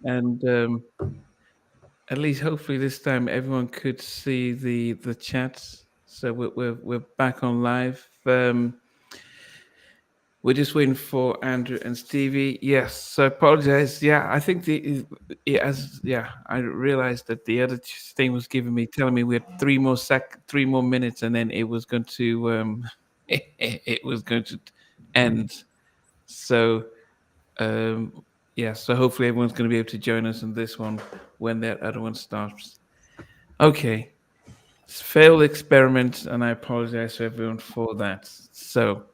and at least hopefully this time everyone could see the chats. So we're back on live. We're just waiting for Andrew and Stevie. Yes, so I apologize. Yeah, I think I realized that the other thing was giving me telling me we had 3 more minutes, and then it was going to it was going to end. So yeah, so hopefully everyone's going to be able to join us in this one when that other one starts. Okay, it's failed experiment, and I apologize to everyone for that. So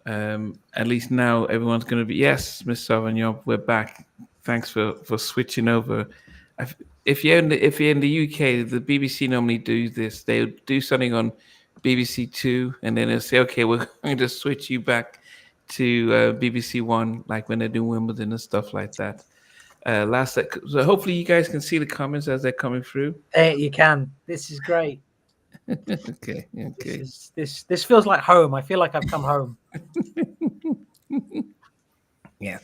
at least now everyone's going to be yes, Miss Sauvignon, we're back. Thanks for switching over. If you're in the UK, the BBC normally do this. They'll do something on BBC Two, and then they'll say, "Okay, we're going to switch you back to BBC One," like when they do Wimbledon and stuff like that. So hopefully you guys can see the comments as they're coming through. You can. This is great. Okay. This feels like home. I feel like I've come home. Yeah.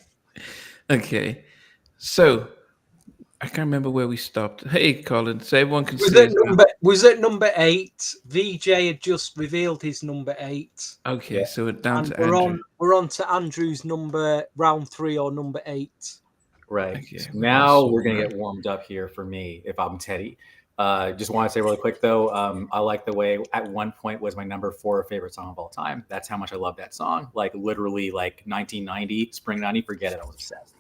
Okay. So I can't remember where we stopped. Hey, Colin. So everyone can see. Was it number 8? Vijay had just revealed his number 8. Okay, yeah. So we're down to Andrew. We're on to Andrew's number round 3 or number 8. Right. Okay. So now we're gonna get warmed up here for me if I'm Teddy. Just want to say really quick though, I like the way at one point was my number 4 favorite song of all time. That's how much I love that song. Like literally like 1990, spring 90, forget it. I was obsessed.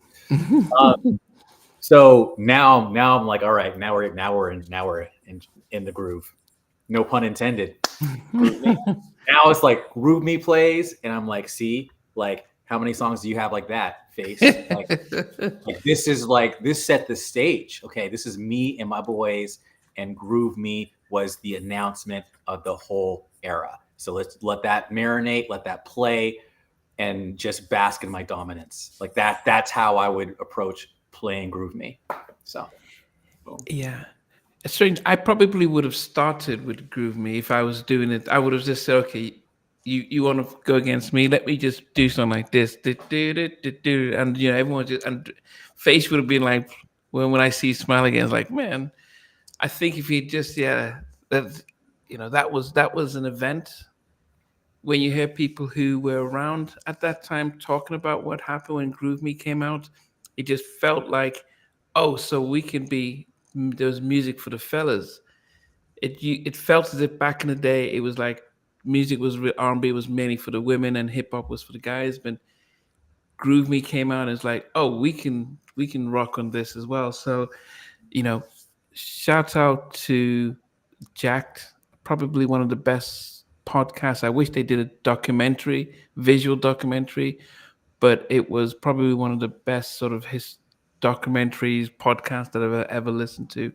So now I'm like, all right, now we're in the groove. No pun intended. Now it's like Groove Me plays, and I'm like, see, like how many songs do you have like that, Face? Like this set the stage. Okay, this is me and my boys. And Groove Me was the announcement of the whole era. So let's let that marinate, let that play, and just bask in my dominance. Like that. That's how I would approach playing Groove Me. So, boom. Yeah, it's strange. I probably would have started with Groove Me if I was doing it. I would have just said, okay, you want to go against me? Let me just do something like this. And everyone just and Face would have been like, when I see Smile Again, it's like, man. I think if you just that was an event when you hear people who were around at that time talking about what happened when Groove Me came out, it just felt like, oh, so we can be there's music for the fellas. It felt as if back in the day it was like music was R&B was mainly for the women and hip hop was for the guys, but Groove Me came out and it's like, oh, we can rock on this as well. So, shout out to Jacked, probably one of the best podcasts. I wish they did a visual documentary, but it was probably one of the best sort of his documentaries, podcasts that I've ever listened to.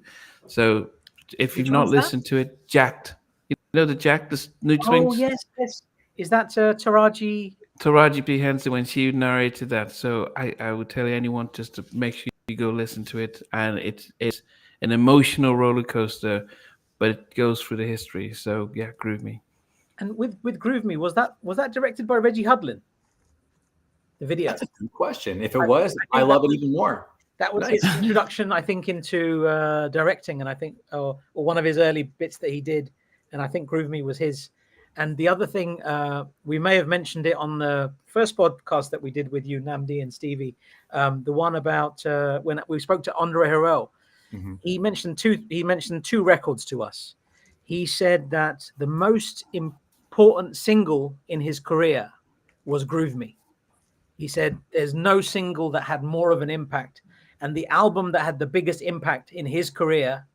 So if you've not listened to it, Jacked. You know the Jacked, the new twins? Oh, yes. Is that Taraji? Taraji P. Henson when she narrated that. So I would tell anyone just to make sure you go listen to it. And it's an emotional roller coaster, but it goes through the history. So yeah, Groove Me. And with Groove Me, was that directed by Reggie Hudlin? The video. That's a good question. If it was, I love it even more. That was his introduction, I think, into directing, and I think, or one of his early bits that he did, and I think Groove Me was his. And the other thing, we may have mentioned it on the first podcast that we did with you, Namdi and Stevie, the one about when we spoke to Andre Harrell. Mm-hmm. He mentioned two records to us. He said that the most important single in his career was Groove Me. He said there's no single that had more of an impact. And the album that had the biggest impact in his career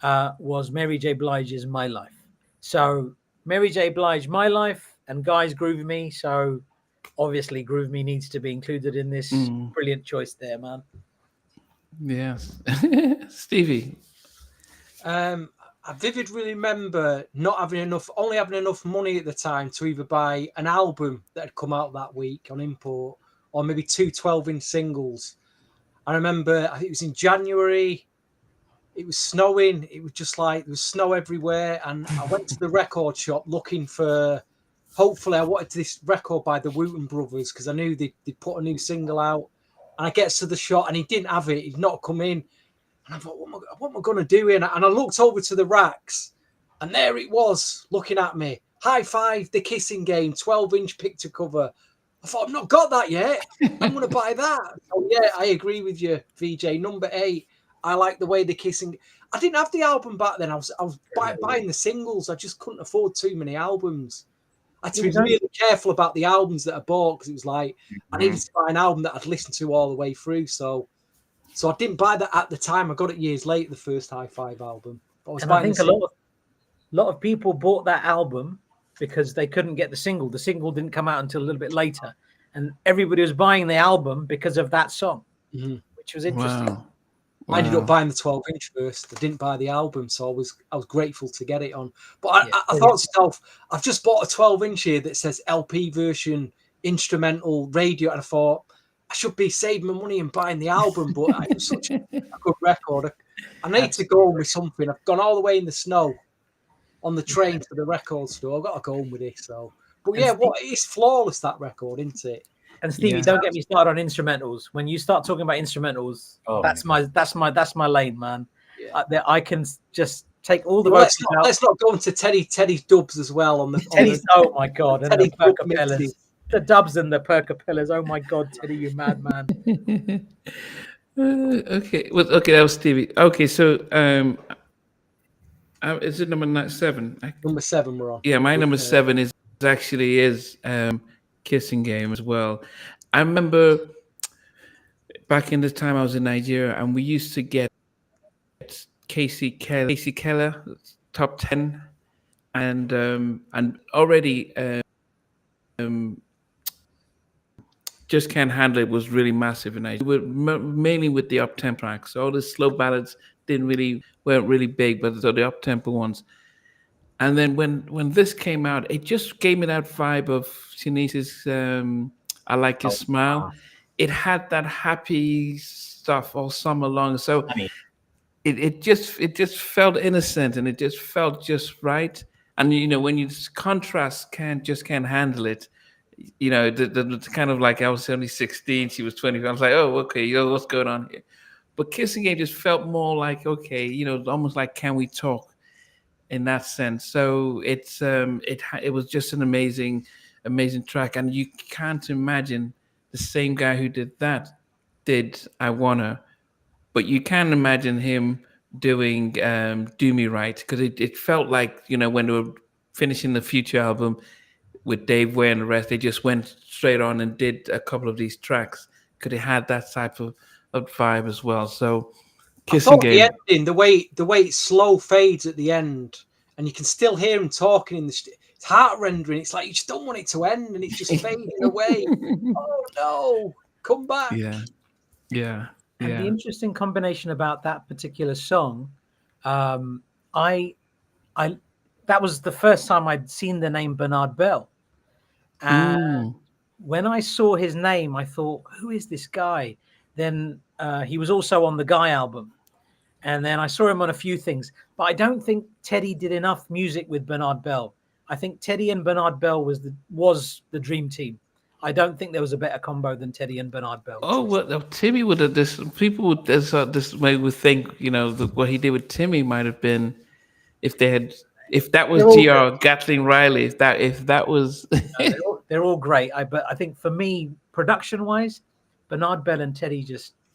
was Mary J. Blige's My Life. So Mary J. Blige, My Life, and Guy's Groove Me. So obviously Groove Me needs to be included in this. Brilliant choice there, man. Yes. Stevie. I vividly remember only having enough money at the time to either buy an album that had come out that week on import or maybe 2 12-inch singles. I remember, I think it was in January, it was snowing. It was just like there was snow everywhere. And I went to the record shop looking for, hopefully I wanted this record by the Wooten Brothers because I knew they put a new single out. and I gets to the shot, and he didn't have it. He'd not come in, and I thought, what am I going to do here? And I looked over to the racks, and there it was, looking at me. High Five, The Kissing Game, 12-inch picture cover. I thought, I've not got that yet. I'm going to buy that. So yeah, I agree with you, VJ. Number 8. I like the way The Kissing. I didn't have the album back then. I was buying the singles. I just couldn't afford too many albums. I had to be really careful about the albums that I bought, because it was like I needed to buy an album that I'd listened to all the way through. So I didn't buy that at the time. I got it years later, the first High Five album. And I think a lot of people bought that album because they couldn't get the single. The single didn't come out until a little bit later, and everybody was buying the album because of that song, which was interesting. Wow. I ended up buying the 12-inch first. I didn't buy the album, so I was grateful to get it on. But I thought to myself, I've just bought a 12-inch here that says LP version, instrumental, radio, and I thought I should be saving my money and buying the album. But it was such a good record. I need to go on with something. I've gone all the way in the snow on the train to the record store. I've got to go on with it. So, but yeah, it's flawless, that record, isn't it? And Stevie, don't get me started on instrumentals. When you start talking about instrumentals, that's my lane, man. Yeah. I can just take all the let's not go into Teddy's dubs as well on the Teddy's. Oh my god, and the percapellas, the dubs and the percapellas. Oh my god, Teddy, you madman. Okay, that was Stevie. Okay, so is it number 7? Number 7 we're on. Yeah, my number 7 is Kissing Game as well. I remember back in the time I was in Nigeria, and we used to get Casey Keller top 10, and already Just Can't Handle It was really massive in Nigeria. Mainly with the up-tempo acts. All the slow ballads weren't really big, but the up-tempo ones. And then when this came out, it just gave me that vibe of Shanice's I Like Your Smile. Wow. It had that happy stuff all summer long. So it just felt innocent, and it just felt just right. And when you contrast Just Can't Handle It, the kind of like I was only 16, she was 20. I was like, oh, okay, what's going on here? But Kissing Game just felt more like, okay, almost like Can We Talk? In that sense. So it was just an amazing track, and you can't imagine the same guy who did I Wanna, but you can imagine him doing Do Me Right, because it felt like when they were finishing the Future album with Dave Ware and the rest, they just went straight on and did a couple of these tracks because it had that type of vibe as well. So Kissing Game. The ending, the way it slow fades at the end, and you can still hear him talking in the. It's heart rendering. It's like you just don't want it to end, and it's just fading away. Oh no! Come back. Yeah. And the interesting combination about that particular song, that was the first time I'd seen the name Bernard Bell, and when I saw his name, I thought, who is this guy? Then he was also on the Guy album. And then I saw him on a few things, but I don't think Teddy did enough music with Bernard Bell. I think Teddy and Bernard Bell was the dream team. I don't think there was a better combo than Teddy and Bernard Bell. Oh, well, Timmy would have this. People would this way would think, what he did with Timmy might have been, if that was G.R. Gatling Riley, if that was. No, they're all great. But I think for me, production wise, Bernard Bell and Teddy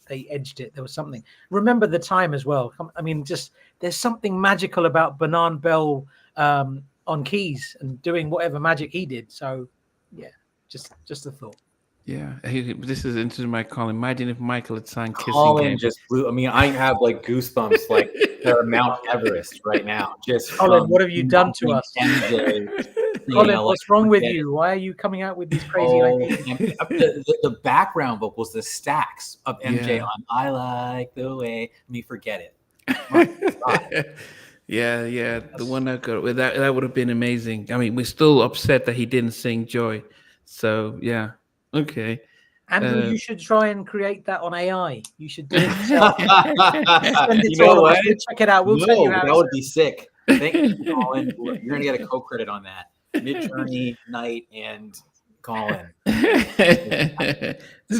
they edged it. There was something. Remember the time as well. I mean, just there's something magical about Bernard Bell on keys and doing whatever magic he did. So, yeah, just a thought. Yeah, this is into my call. Imagine if Michael had signed Kissing Colin Game. just blew. I mean, I have like goosebumps, like they're Mount Everest right now. Just Colin, what have you done to us? Colin, what's wrong with you? Why are you coming out with these crazy ideas? The background vocals, the stacks of MJ on "I Like the Way." Forget it. Yeah, the one that would have been amazing. I mean, we're still upset that he didn't sing Joy. So yeah. Okay. Andrew, you should try and create that on AI. You should do it yourself. Check it out. We'll tell you how. That would be sick. Thank you, Colin. You're going to get a co-credit on that. Midjourney, Knight, and Colin.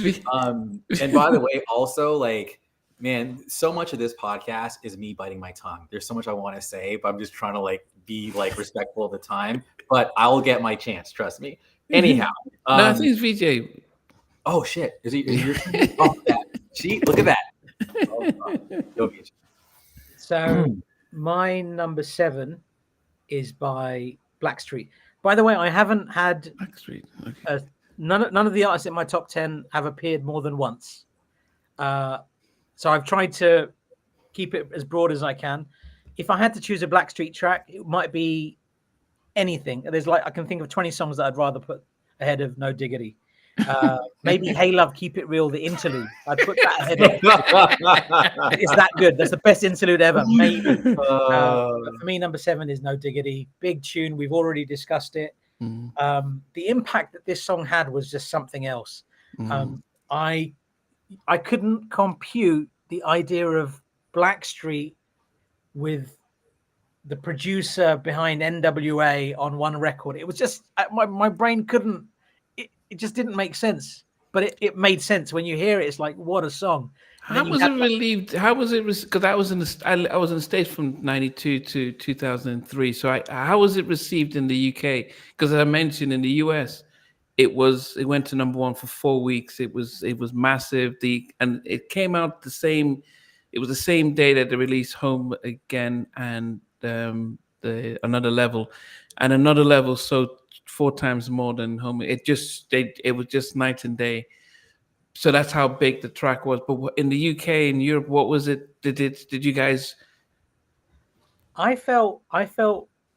And by the way, also like, man, so much of this podcast is me biting my tongue. There's so much I want to say, but I'm just trying to like be like respectful of the time. But I'll get my chance. Trust me. Anyhow, No, I think it's Vijay. oh shit! Is it your turn? Oh, see, look at that. Oh, go Vijay. So my number 7 is by Blackstreet. By the way, I haven't had Blackstreet. Okay. none of the artists in my top 10 have appeared more than once. So I've tried to keep it as broad as I can. If I had to choose a Blackstreet track, it might be anything. There's like I can think of 20 songs that I'd rather put ahead of No Diggity. Maybe Hey Love, Keep It Real, the interlude. I'd put that ahead of it's that good. That's the best interlude ever. Maybe. But for me, number 7 is No Diggity. Big tune. We've already discussed it. The impact that this song had was just something else. I couldn't compute the idea of Blackstreet with the producer behind NWA on one record. It was just my brain couldn't. It just didn't make sense. But it made sense when you hear it. It's like, what a song! How was it relieved? How was it? Because I was in the States from '92 to 2003. So how was it received in the UK? Because as I mentioned, in the US, it went to number 1 for 4 weeks. It was massive. And it came out the same. It was the same day that they released Home Again and Another Level, and Another Level sold 4 times more than Home. It was just night and day. So that's how big the track was. But in the UK and Europe, what was it? Did you guys? I felt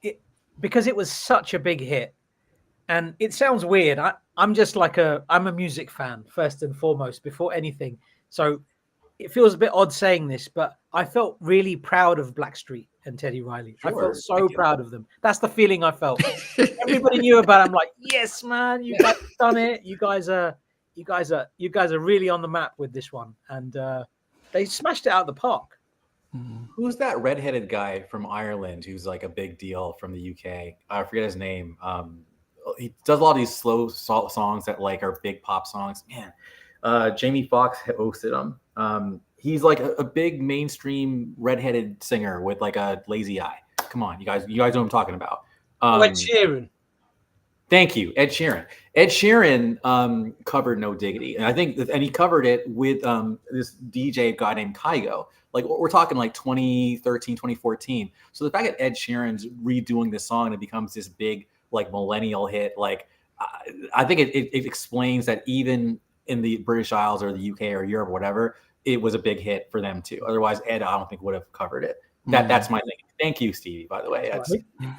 it because it was such a big hit, and it sounds weird. I'm just like I'm a music fan first and foremost before anything. So it feels a bit odd saying this, but I felt really proud of Blackstreet and Teddy Riley. Sure, I felt so proud of them. That's the feeling I felt. Everybody knew about it. I'm like, yes, man, you guys have done it. You guys are really on the map with this one, and they smashed it out of the park. Who's that redheaded guy from Ireland who's like a big deal from the UK? I forget his name. He does a lot of these slow songs that like are big pop songs. Man, Jamie Foxx hosted them. He's like a big mainstream redheaded singer with like a lazy eye. Come on, you guys know what I'm talking about. Ed Sheeran. Thank you, Ed Sheeran. Ed Sheeran covered No Diggity, and he covered it with this DJ guy named Kygo. Like we're talking like 2013, 2014. So the fact that Ed Sheeran's redoing this song and it becomes this big like millennial hit, like I think it explains that even in the British Isles or the UK or Europe or whatever, it was a big hit for them too. Otherwise, Ed, I don't think would have covered it. That's my thing. Thank you, Stevie, by the way.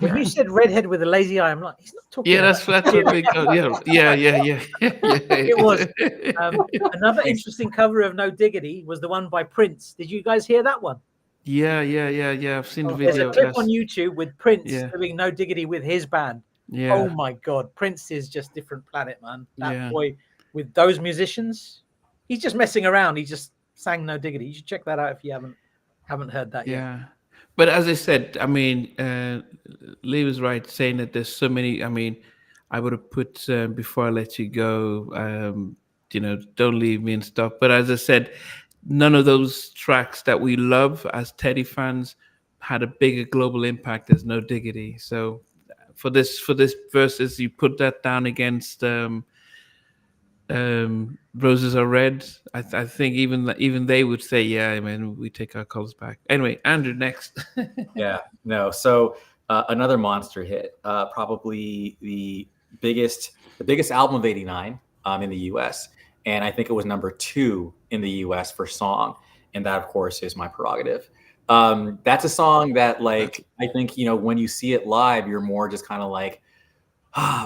When you said redhead with a lazy eye, I'm like, he's not talking. Yeah, that's what big. Yeah. It was. Another interesting cover of No Diggity was the one by Prince. Did you guys hear that one? Yeah. I've seen the There's video. a clip on YouTube with Prince doing No Diggity with his band. Yeah. Oh my God, Prince is just different planet, man. That boy with those musicians, he's just messing around. He just sang No Diggity. You should check that out if you haven't heard that yet. Yeah. But as I said, I mean, Lee was right saying that there's so many. I mean, I would have put Before I Let You Go, Don't Leave Me and stuff. But as I said, none of those tracks that we love as Teddy fans had a bigger global impact as No Diggity. So for this versus, you put that down against Roses Are Red. I think even they would say, yeah, man, we take our colors back. Anyway, Andrew, next. So another monster hit, probably the biggest album of '89 in the US, and I think it was number 2 in the US for song, and that of course is My Prerogative. That's a song that like I think when you see it live, you're more just kind of like,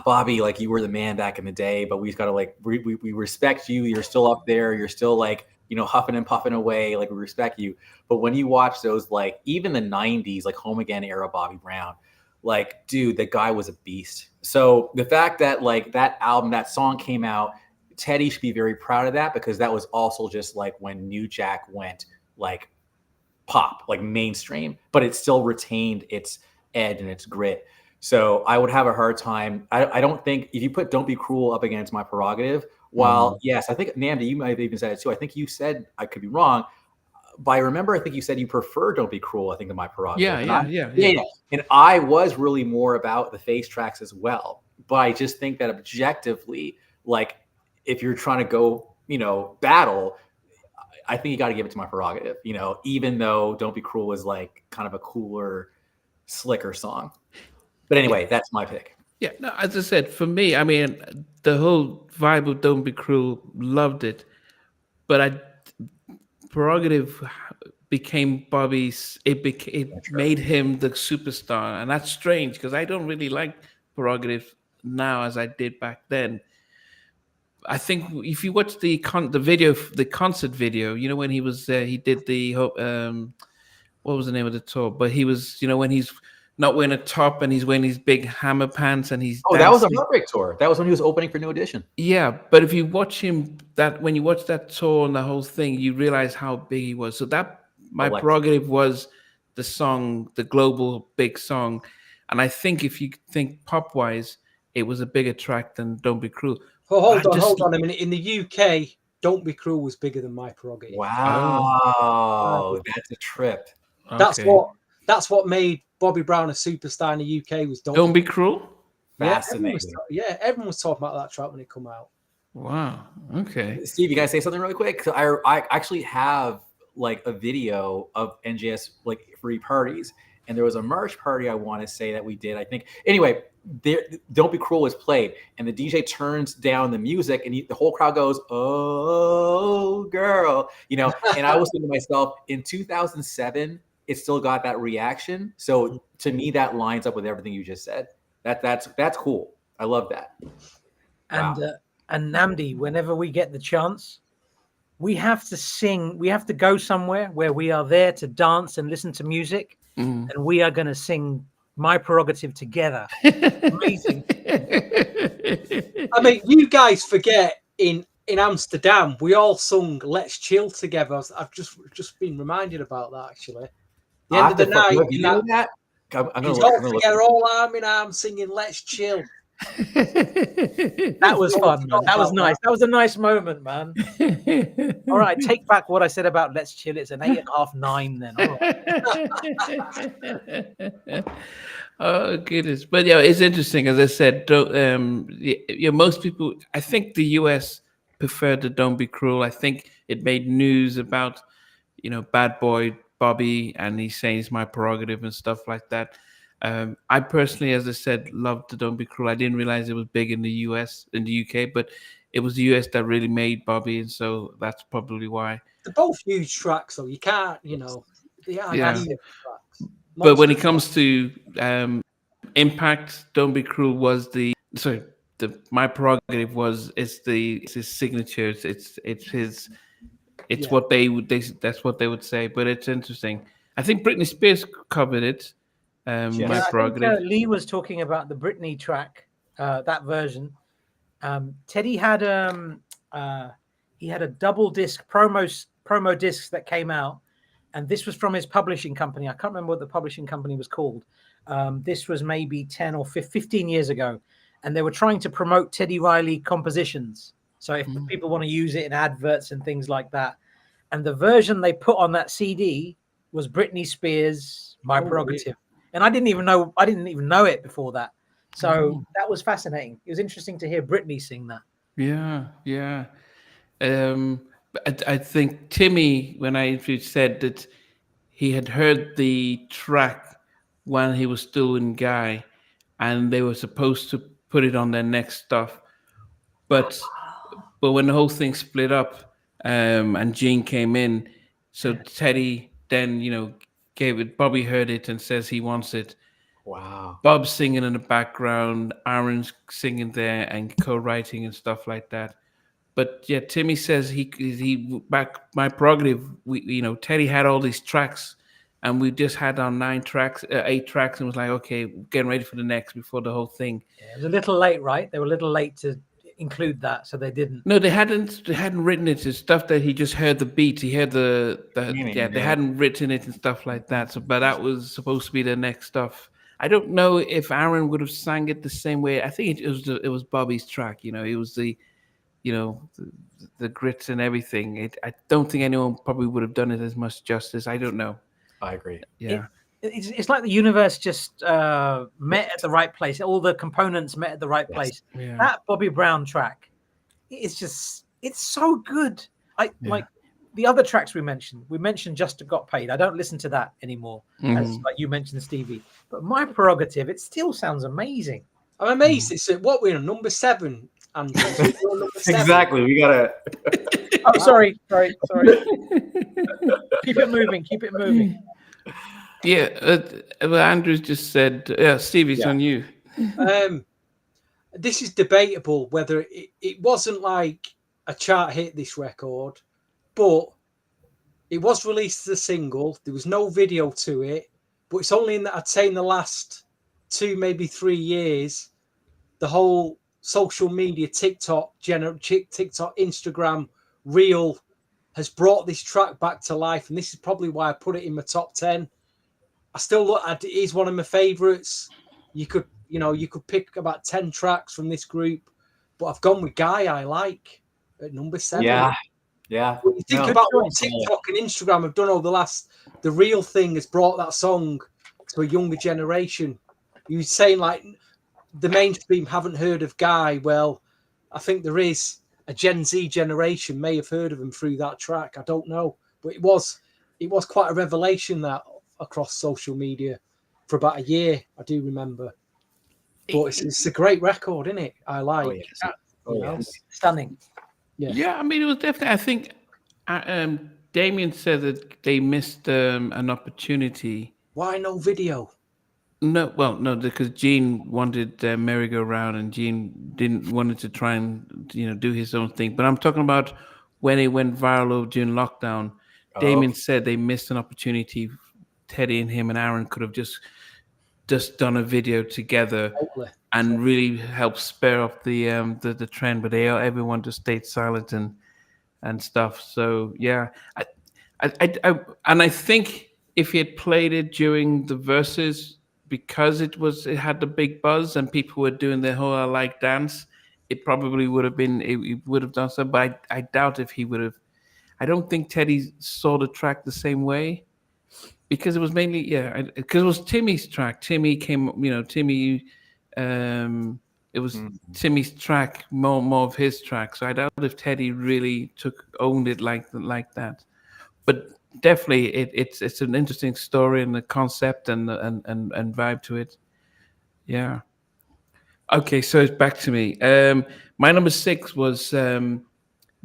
Bobby, like you were the man back in the day, but we've got to like we respect you. You're still up there. You're still like huffing and puffing away. Like we respect you. But when you watch those, like even the '90s, like Home Again era Bobby Brown, like dude, the guy was a beast. So the fact that like that album, that song came out, Teddy should be very proud of that because that was also just like when New Jack went like pop, like mainstream, but it still retained its edge and its grit. So I would have a hard time. I don't think if you put Don't Be Cruel up against My Prerogative, While yes, I think Namdi, you might have even said it too. I think you said, I could be wrong, but I remember I think you said you prefer "Don't Be Cruel." I think to My Prerogative. Yeah. And I was really more about the face tracks as well. But I just think that objectively, like if you're trying to go, battle, I think you got to give it to My Prerogative. Even though "Don't Be Cruel" is like kind of a cooler, slicker song. But anyway, that's my pick. Yeah, no, as I said, for me, I mean, the whole vibe of "Don't Be Cruel," loved it, but Prerogative became Bobby's. It made him the superstar, and that's strange because I don't really like Prerogative now as I did back then. I think if you watch the concert video, when he did the what was the name of the tour? But he was, when he's not wearing a top and he's wearing these big hammer pants and he's that was a Heartbreak tour. That was when he was opening for New Edition. Yeah, but if you watch him, when you watch that tour and the whole thing, you realize how big he was. So that My Prerogative was the song, the global big song, and I think if you think pop wise, it was a bigger track than "Don't Be Cruel." Hold on a minute. In the UK, "Don't Be Cruel" was bigger than My Prerogative. Wow, that's a trip. That's what made Bobby Brown a superstar in the UK was Don't Be Cruel. Fascinating. Everyone was talking about that track when it come out. Wow. Okay. Steve, you guys say something really quick? I actually have like a video of NJS like free parties, and there was a merch party I want to say that we did. I think anyway. "Don't Be Cruel" was played, and the DJ turns down the music, and the whole crowd goes, "Oh, girl," And I was thinking to myself, in 2007, it still got that reaction. So to me, that lines up with everything you just said. That's cool. I love that. And wow. And Namdi, whenever we get the chance, we have to sing. We have to go somewhere where we are there to dance and listen to music, and we are going to sing My Prerogative together. Amazing. I mean, you guys forget in Amsterdam, we all sung "Let's Chill" together. I've just been reminded about that actually. The end of the night, together, all arm in arm, singing "Let's Chill." That was fun, man. That was nice. That was a nice moment, man. All right, take back what I said about "Let's Chill." It's an 8.5, 9 then. All right. Oh goodness, but yeah, it's interesting. As I said, most people, I think the US preferred the "Don't Be Cruel." I think it made news about, Bad Boy Bobby, and he's saying it's My Prerogative and stuff like that. I personally, as I said, loved the "Don't Be Cruel." I didn't realize it was big in the US, in the UK, but it was the US that really made Bobby, and so that's probably why. They're both huge tracks, so you can't, they are massive tracks. But when it comes to impact, "Don't Be Cruel" was My Prerogative it's his signature. It's what that's what they would say. But it's interesting. I think Britney Spears covered it. My Prerogative. I think, Lee was talking about the Britney track, that version. Teddy had he had a double disc promo discs that came out, and this was from his publishing company. I can't remember what the publishing company was called. This was maybe 10 or 15 years ago, and they were trying to promote Teddy Riley compositions. So if people want to use it in adverts and things like that, and the version they put on that CD was Britney Spears' "My Prerogative." And I didn't even know it before that. So that was fascinating. It was interesting to hear Britney sing that. Yeah. I think Timmy, when I said that he had heard the track when he was still in Guy, and they were supposed to put it on their next stuff, but when the whole thing split up, and Gene came in, so Teddy then gave it. Bobby heard it and says he wants it. Wow. Bob's singing in the background, Aaron's singing there and co-writing and stuff like that. But yeah, Timmy says he back My Prerogative. Teddy had all these tracks, and we just had our 8 tracks, and was like, okay, getting ready for the next before the whole thing. Yeah, it was a little late, right? They were a little late to include that, so they didn't. No, they hadn't written it. It's stuff that he just heard the beat. He heard they hadn't written it and stuff like that. So, but that was supposed to be the next stuff. I don't know if Aaron would have sang it the same way. I think it was Bobby's track. It was you know, the grit and everything. I don't think anyone probably would have done it as much justice. I don't know. I agree. Yeah. It's like the universe just met at the right place. All the components met at the right place. Yeah. That Bobby Brown track, it's so good. Like the other tracks we mentioned Just Got Paid. I don't listen to that anymore, as like you mentioned, Stevie. But My Prerogative, it still sounds amazing. I'm amazed. It's what we're on number 7, and number 7. Exactly. We gotta. Oh, sorry. Keep it moving. Yeah. Well, Andrew's just said, yeah, Stevie, it's on you. This is debatable whether it wasn't like a chart hit, this record, but it was released as a single. There was no video to it, but it's only in that I'd say in the last 2, maybe 3 years, the whole social media, TikTok, Instagram, Reel has brought this track back to life, and this is probably why I put it in my top 10. I still look at it is one of my favorites. You could pick about 10 tracks from this group, but I've gone with Guy I Like at number 7. Yeah. When you think about what TikTok and Instagram have done over the Real thing has brought that song to a younger generation. You're saying like the mainstream haven't heard of Guy. Well, I think there is a Gen Z generation may have heard of him through that track. I don't know, but it was quite a revelation that across social media for about a year. I do remember, but it's a great record, isn't it? I Like. Yes. Stunning. Yeah, I mean, it was definitely. I think Damien said that they missed an opportunity. Why no video? No, because Gene wanted merry-go-round, and Gene wanted to try and do his own thing. But I'm talking about when it went viral during lockdown. Damien said they missed an opportunity. Teddy and him and Aaron could have just done a video together and really helped spare up the trend. But everyone just stayed silent and stuff. So yeah, I think if he had played it during the verses, because it had the big buzz and people were doing their whole I Like dance, it probably would have been, it would have done so. But I doubt if he would have. I don't think Teddy saw the track the same way, because it was mainly because it was Timmy's track. Timmy came, Timmy. It was Timmy's track, more of his track. So I doubt if Teddy really owned it like that. But definitely, it's an interesting story and the concept and vibe to it. Yeah. Okay, so it's back to me. My number 6 was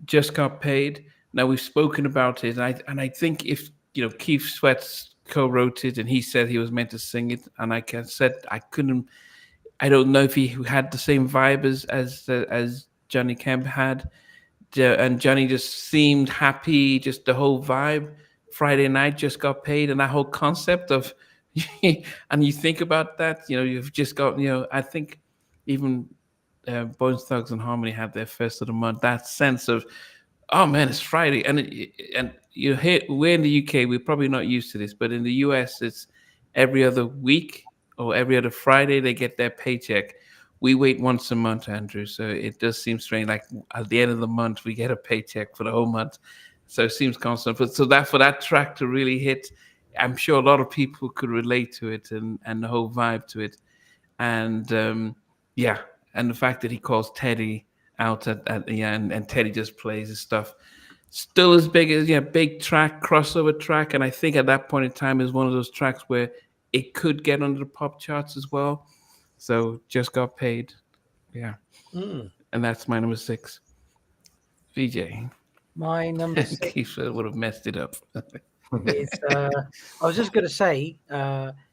Just Got Paid. Now we've spoken about it, and I think if Keith Sweat co-wrote it, and he said he was meant to sing it, and I said I couldn't. I don't know if he had the same vibe as Johnny Kemp had, and Johnny just seemed happy. Just the whole vibe. Friday night just got paid, and that whole concept of, and you think about that, you've just got, I think even Bones Thugs and Harmony had their first of the month. That sense of, oh man, it's Friday, and we're in the UK, we're probably not used to this, but in the US, it's every other week or every other Friday they get their paycheck. We wait once a month, Andrew, so it does seem strange. Like at the end of the month, we get a paycheck for the whole month, so it seems constant. But so that for that track to really hit, I'm sure a lot of people could relate to it and the whole vibe to it, and and the fact that he calls Teddy out and Teddy just plays his stuff. Still as big as big track, crossover track, and I think at that point in time is one of those tracks where it could get under the pop charts as well. So Just Got Paid, and that's my number 6. Vijay, My number 6 Keith would have messed it up. is I was just going to say,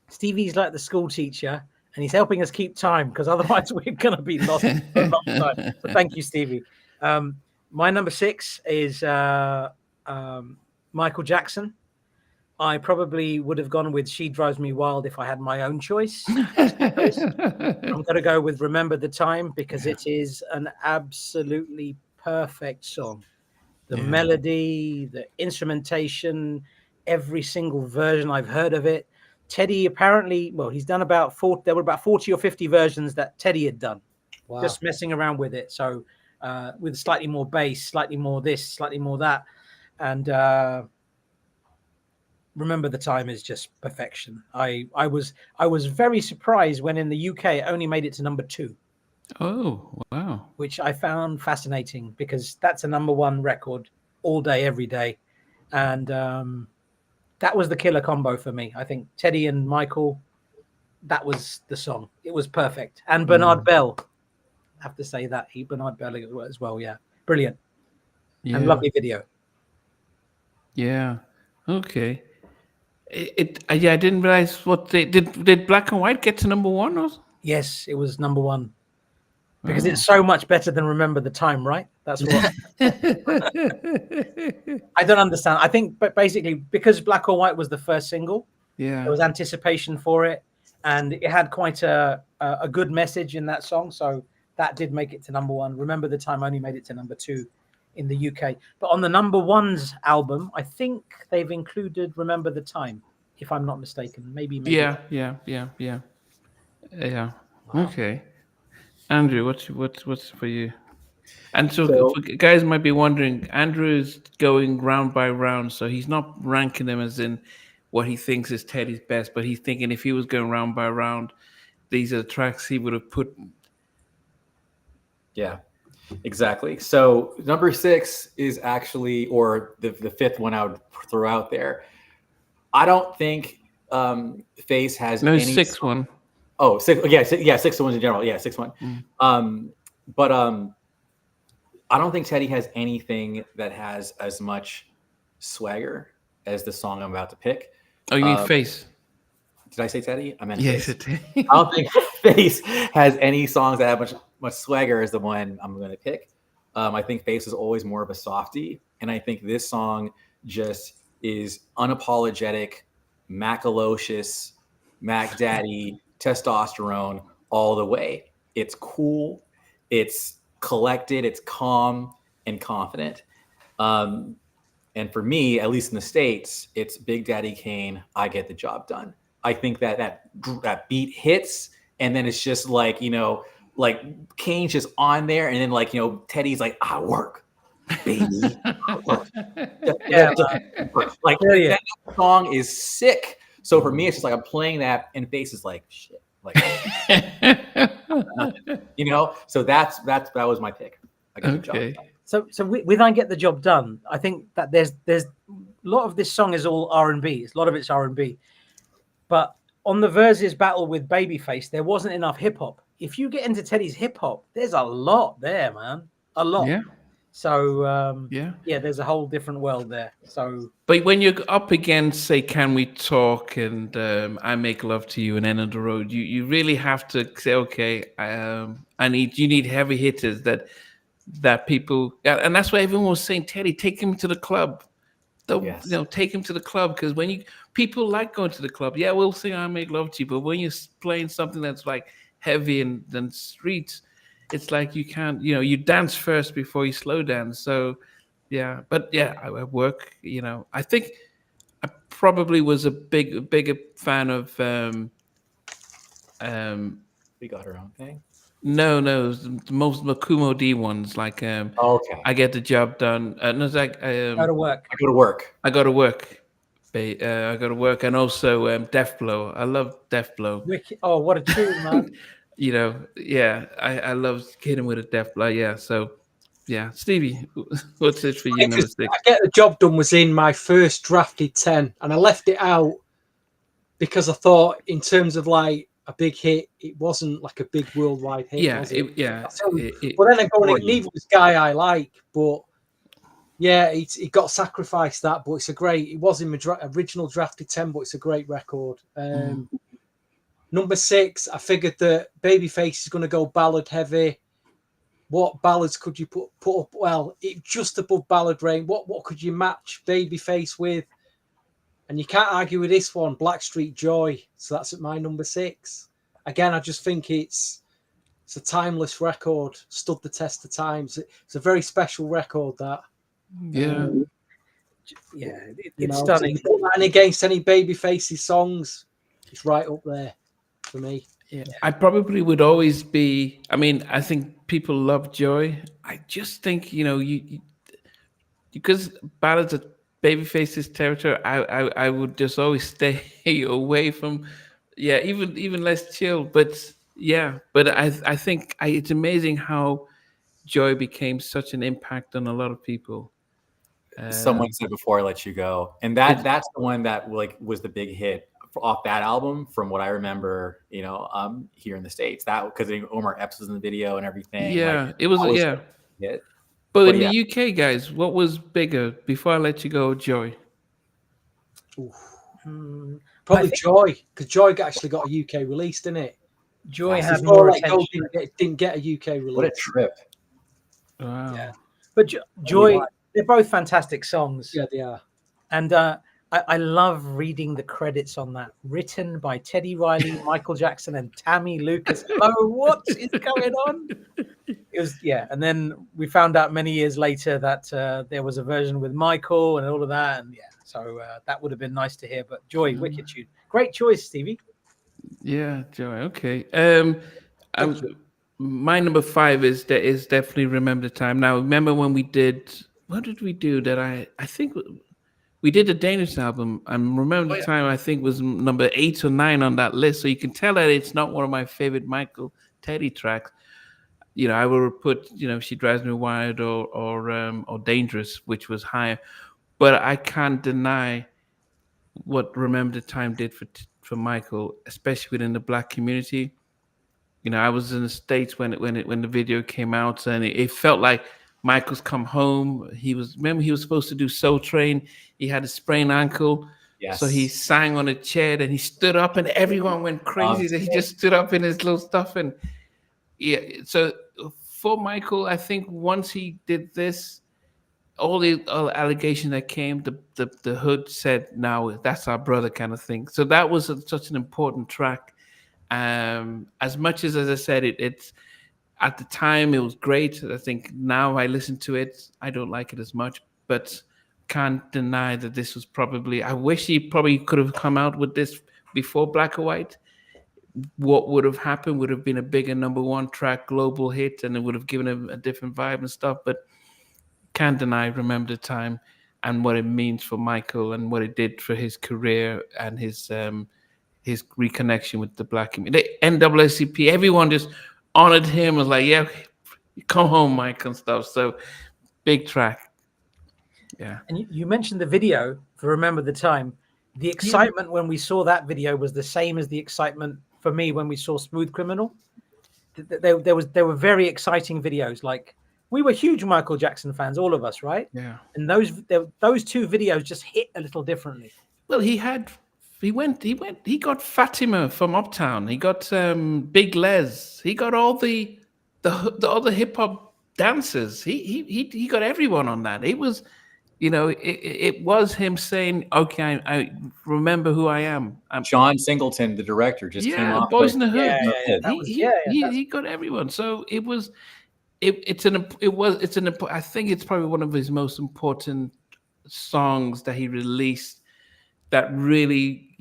Stevie's like the school teacher, and he's helping us keep time, because otherwise we're going to be lost for a long time. So thank you, Stevie. My number 6 is Michael Jackson. I probably would have gone with She Drives Me Wild if I had my own choice. I'm going to go with Remember the Time, because it is an absolutely perfect song. The melody, the instrumentation, every single version I've heard of it. Teddy apparently, he's done about 40. There were about 40 or 50 versions that Teddy had done, just messing around with it. So with slightly more bass, slightly more this, slightly more that, and Remember the Time is just perfection. I was very surprised when in the UK it only made it to number 2. Oh, wow. Which I found fascinating because that's a number 1 record all day, every day. And that was the killer combo for me. I think Teddy and Michael, that was the song. It was perfect. And Bernard Bell, I have to say that. Bernard Bell as well, yeah. Brilliant. Yeah. And lovely video. Yeah. Okay. Yeah, I didn't realize what they did. Black and White get to number 1 or? Yes, it was number 1. Because it's so much better than Remember the Time, right? That's what I don't understand. I think, but basically, because Black or White was the first single, there was anticipation for it, and it had quite a good message in that song. So that did make it to number 1. Remember the Time only made it to number 2 in the UK. But on the number 1's album, I think they've included Remember the Time, if I'm not mistaken. Maybe. Yeah. Okay. Andrew, what's for you? And so guys might be wondering, Andrew's going round by round, so he's not ranking them as in what he thinks is Teddy's best, but he's thinking if he was going round by round, these are the tracks he would have put. Yeah, exactly. So number 6 is actually, or the 5th one I would throw out there. I don't think Face has any 6th one. Oh, 6. Yeah, 6th ones in general. Yeah, 6th one. But I don't think Teddy has anything that has as much swagger as the song I'm about to pick. Oh, you mean Face? Did I say Teddy? I meant yes, Face. It did. I don't think Face has any songs that have much swagger as the one I'm going to pick. I think Face is always more of a softie, and I think this song just is unapologetic, Macalocious, Mac Daddy, testosterone all the way. It's cool, it's collected, it's calm and confident. And for me, at least in the States, it's Big Daddy Kane, I Get the Job Done. I think that beat hits, and then it's just like, like Kane's just on there, and then Teddy's like, I work, baby. That song is sick. So for me, it's just like I'm playing that, and Face is like, shit. So that was my pick. I got the job done. So with I Get the Job Done, I think that there's a lot of this song is all R&B. A lot of it's R&B, but on the Versus battle with Babyface, there wasn't enough hip hop. If you get into Teddy's hip hop, there's a lot there, man. A lot. Yeah. So there's a whole different world there. So, but when you're up against, say, Can We Talk and I Make Love to You and End of the Road, you really have to say, okay, you need heavy hitters that people, and that's why everyone was saying, Teddy, take him to the club. Take him to the club, because when people like going to the club. Yeah, we'll sing I Make Love to You, but when you're playing something that's like heavy and then streets, it's like you can't, you dance first before you slow dance. So, yeah, but yeah, I work. I think I probably was a bigger fan of. We Got Our Own Thing. No, the most Makumo D ones, like okay. I Get the Job Done. No, it's like Go to Work. I Go to Work. I Go to Work. I Go to Work, and also Death Blow. I love Death Blow. Oh, what a tune, man! I love Hitting with a Death Blow. Yeah, so yeah, Stevie, what's it for you? Number 6. I Get the Job Done was in my first drafted 10, and I left it out because I thought, in terms of like a big hit, it wasn't like a big worldwide hit. Yeah, was it? But then I go, neither was Guy I Like, but yeah, it got sacrificed that. But it was in my original drafted 10, but it's a great record. Number 6, I figured that Babyface is going to go ballad heavy. What ballads could you put up? Well, just above ballad range. What could you match Babyface with? And you can't argue with this one, Blackstreet Joy. So that's at my number 6. Again, I just think it's a timeless record, stood the test of times. It's a very special record, that. Yeah. It's stunning. And against any Babyface's songs, it's right up there for me. Yeah. I probably would always be, I think people love Joy. I just think you because ballads of Babyface's territory. I would just always stay away from. Yeah, even less chill. But yeah, but I think it's amazing how Joy became such an impact on a lot of people. Someone said Before I Let You Go, and that's the one that like was the big hit off that album, from what I remember. Here in the States, that because Omar Epps was in the video and everything. Yeah, like, it was always yeah. hit. But in yeah. the UK, guys, what was bigger? Before I Let You Go, Joy? Probably Joy, because Joy actually got a UK release, didn't it? Joy had Before more Let Go attention. didn't get a UK release. What a trip! Wow. Yeah, but Joy, they're both fantastic songs. Yeah, they are. And I love reading the credits on that. Written by Teddy Riley, Michael Jackson, and Tammy Lucas. Hello, what is going on? It was, yeah. And then we found out many years later that there was a version with Michael and all of that. And yeah, so that would have been nice to hear. But Joy, wicked tune. Great choice, Stevie. Yeah, Joy. Okay. My number 5 is definitely Remember the Time. Now, remember when we did, what did we do that I think we did a Danish album, and Remember the Time I think was number 8 or 9 on that list. So you can tell that it's not one of my favorite Michael Teddy tracks. I will put She Drives Me Wild or Dangerous, which was higher, but I can't deny what Remember the Time did for Michael, especially within the Black community. I was in the States when the video came out, and it felt like Michael's come home. He was supposed to do Soul Train. He had a sprained ankle. Yes. So he sang on a chair, and he stood up, and everyone went crazy that he just stood up in his little stuff. And yeah, so for Michael, I think once he did this, all the allegations that came, the hood said, "Now that's our brother," kind of thing. So that was such an important track. As much as I said, it's at the time it was great. I think now I listen to it, I don't like it as much, but can't deny that this was probably. I wish he probably could have come out with this before Black or White. What would have happened would have been a bigger number 1 track, global hit, and it would have given him a different vibe and stuff. But can't deny Remember the Time and what it means for Michael and what it did for his career and his reconnection with the Black community. The NAACP, everyone just honored him, was like, yeah, come home, Mike, and stuff. So big track. Yeah. And you mentioned the video for Remember the Time. The excitement when we saw that video was the same as the excitement for me when we saw Smooth Criminal. There were very exciting videos. Like, we were huge Michael Jackson fans, all of us, right? Yeah. And those 2 videos just hit a little differently. Well, he got Fatima from Uptown. He got Big Les. He got all the other hip hop dancers. He got everyone on that. It was, it was him saying, "Okay, I remember who I am." John Singleton, the director, just came off. Boys in the Hood. He got everyone. So it was. I think it's probably one of his most important songs that he released that really,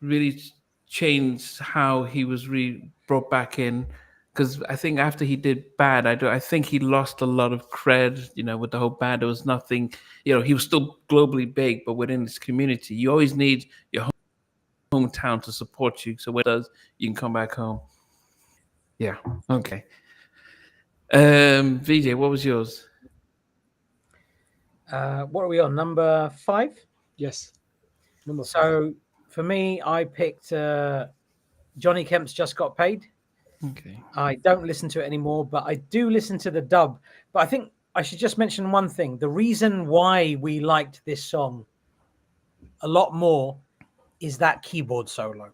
really changed how he was brought back in. Because I think after he did Bad, I think he lost a lot of cred, with the whole Bad. There was nothing, he was still globally big, but within this community, you always need your hometown to support you. So when it does, you can come back home. Yeah. Okay. Vijay, what was yours? What are we on? Number 5? Yes. Number 5. So for me, I picked Johnny Kemp's Just Got Paid. Okay. I don't listen to it anymore, but I do listen to the dub. But I think I should just mention one thing. The reason why we liked this song a lot more is that keyboard solo.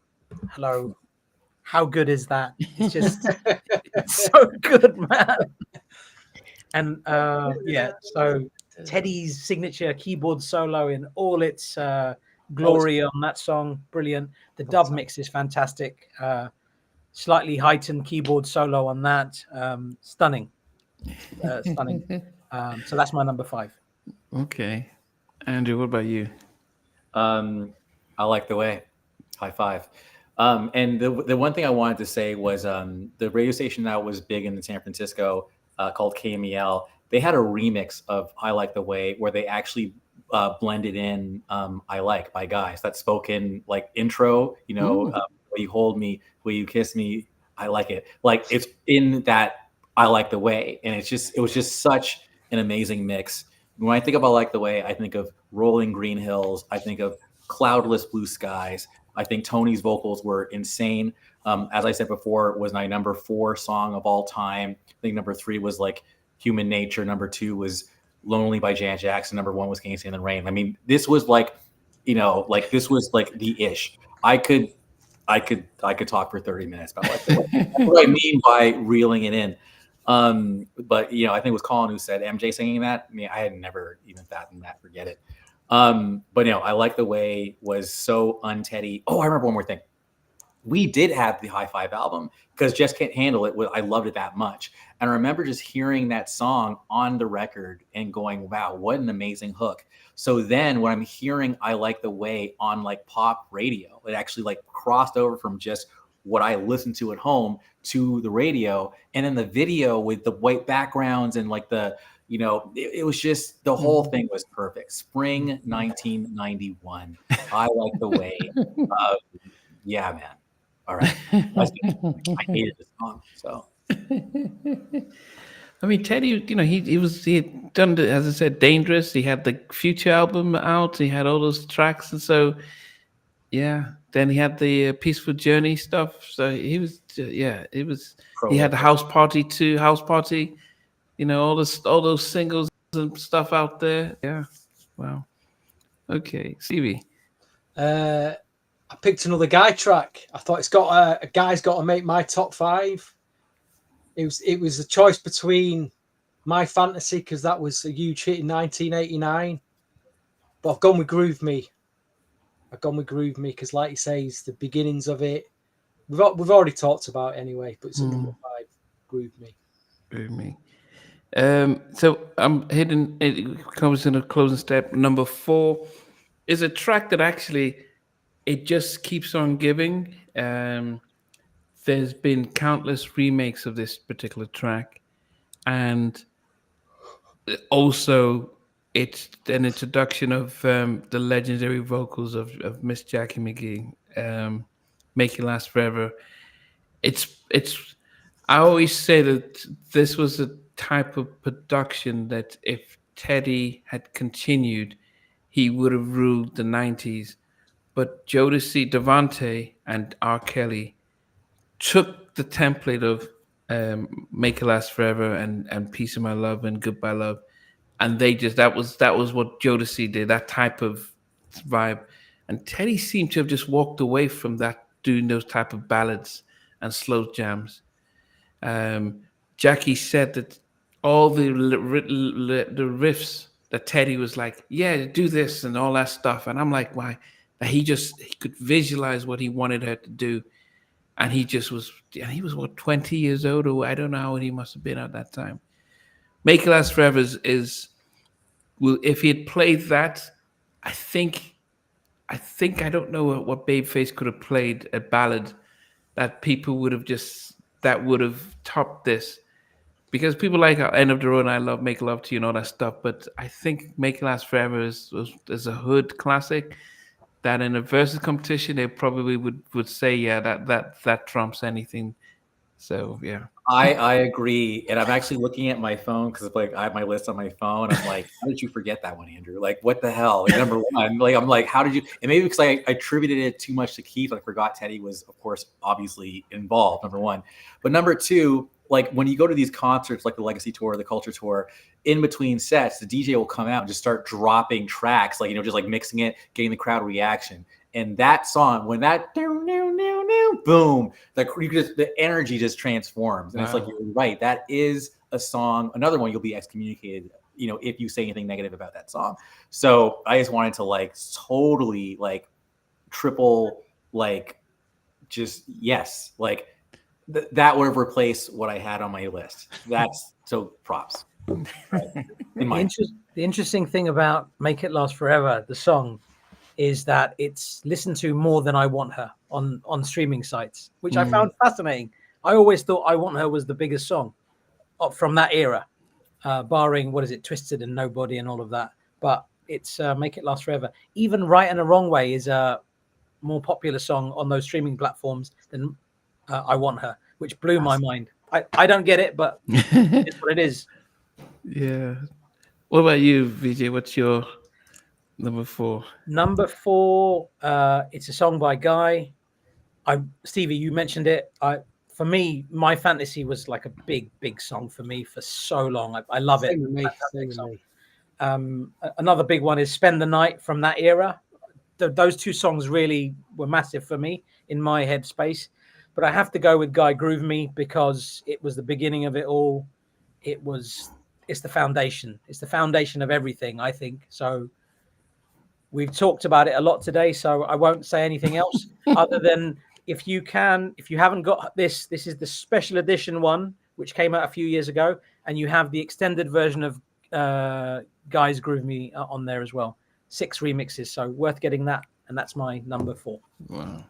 Hello. How good is that? It's just it's so good, man. And so Teddy's signature keyboard solo in all its glory on that song, brilliant. The dub mix is fantastic. Slightly heightened keyboard solo on that, stunning. So that's my number 5. Okay, Andrew, what about you? I like the way. High five. And the one thing I wanted to say was the radio station that was big in San Francisco called KMEL. They had a remix of "I Like the Way" where they actually blended in "I Like" by Guys. That spoken like intro, will you hold me, will you kiss me, I like it. Like it's in that "I Like the Way," and it was just such an amazing mix. When I think of "I Like the Way," I think of rolling green hills. I think of cloudless blue skies. I think Tony's vocals were insane. As I said before, it was my number 4 song of all time. I think number 3 was like Human Nature. Number 2 was Lonely by Janet Jackson. Number 1 was Can't Stand the Rain. I mean, this was like, this was like the ish. I could talk for 30 minutes about like what I mean by reeling it in. But I think it was Colin who said MJ singing that. I mean, I had never even fathomed that. Forget it. But I Like the Way was so unteddy. Oh, I remember one more thing. We did have the High Five album because Just Can't Handle It. I loved it that much. And I remember just hearing that song on the record and going, wow, what an amazing hook. So then when I'm hearing I Like the Way on like pop radio, it actually like crossed over from just what I listened to at home to the radio. And then the video with the white backgrounds and like it was just, the whole thing was perfect. Spring 1991. I Like the Way. Yeah, man. All right. I hated this song. So. I mean, Teddy, he had done, as I said, Dangerous. He had the Future album out. He had all those tracks. And so, yeah. Then he had the Peaceful Journey stuff. So he was, he had the House Party too. House Party, all those singles and stuff out there. Yeah. Wow. Okay. Stevie. I picked another Guy track. I thought it's got a Guy's got to make my top 5. It was a choice between My Fantasy, because that was a huge hit in 1989. But I've gone with Groove Me. Because, like he says, the beginnings of it, we've already talked about it anyway. But it's a number 5, Groove Me. Groove Me. So I'm hitting. It comes in a closing step. Number 4 is a track that actually it just keeps on giving. There's been countless remakes of this particular track, and also it's an introduction of the legendary vocals of Miss Jackie McGee. Make It Last Forever. It's. I always say that this was a type of production that if Teddy had continued, he would have ruled the 90s. But Jodeci, Devante, and R. Kelly took the template of Make It Last Forever and Piece of My Love and Goodbye Love, and they just that was what Jodeci did, that type of vibe. And Teddy seemed to have just walked away from that, doing those type of ballads and slow jams. Jackie said that all the riffs that Teddy was like, yeah, do this and all that stuff, and I'm like, why? That he could visualize what he wanted her to do. And he was what, 20 years old, or I don't know how old he must have been at that time. Make It Last Forever if he had played that, I think I don't know what Babyface could have played a ballad that people would have topped this. Because people like End of the Road and I Love Make Love to You and all that stuff, but I think Make It Last Forever is a hood classic. That in a versus competition, they probably would say, yeah, that trumps anything. So yeah, I agree, and I'm actually looking at my phone because like I have my list on my phone. I'm like, how did you forget that one, Andrew? Like, what the hell? Like, number 1, like I'm like, how did you? And maybe because I attributed it too much to Keith, I forgot Teddy was, of course, obviously involved. Number 1, but number 2. Like when you go to these concerts, like the Legacy Tour, the Culture Tour, in between sets, the DJ will come out and just start dropping tracks, like, just like mixing it, getting the crowd reaction. And that song, when that boom, the energy just transforms. And It's like, you're right. That is a song, another one you'll be excommunicated, if you say anything negative about that song. So I just wanted to like totally like triple, like just, yes, like, that would have replaced what I had on my list. That's so props. The interesting thing about Make It Last Forever, the song, is that it's listened to more than I Want Her on streaming sites, which I found fascinating. I always thought I Want Her was the biggest song from that era, barring, what is it, Twisted and Nobody and all of that. But it's Make It Last Forever. Even Right and a Wrong Way is a more popular song on those streaming platforms than I Want Her, which blew my mind. I don't get it, but it's what it is. Yeah. What about you, Vijay? What's your number 4? Number 4, it's a song by Guy. Stevie, you mentioned it. For me, My Fantasy was like a big song for me for so long. I love it. Same with me. Same with me. Another big one is Spend the Night from that era. Those two songs really were massive for me in my headspace. But I have to go with Guy Groove Me because it was the beginning of it all. It's the foundation. It's the foundation of everything, I think. So we've talked about it a lot today, so I won't say anything else other than if you haven't got this is the special edition one, which came out a few years ago, and you have the extended version of Guy's Groove Me on there as well. 6 remixes, so worth getting that. And that's my number 4. Wow.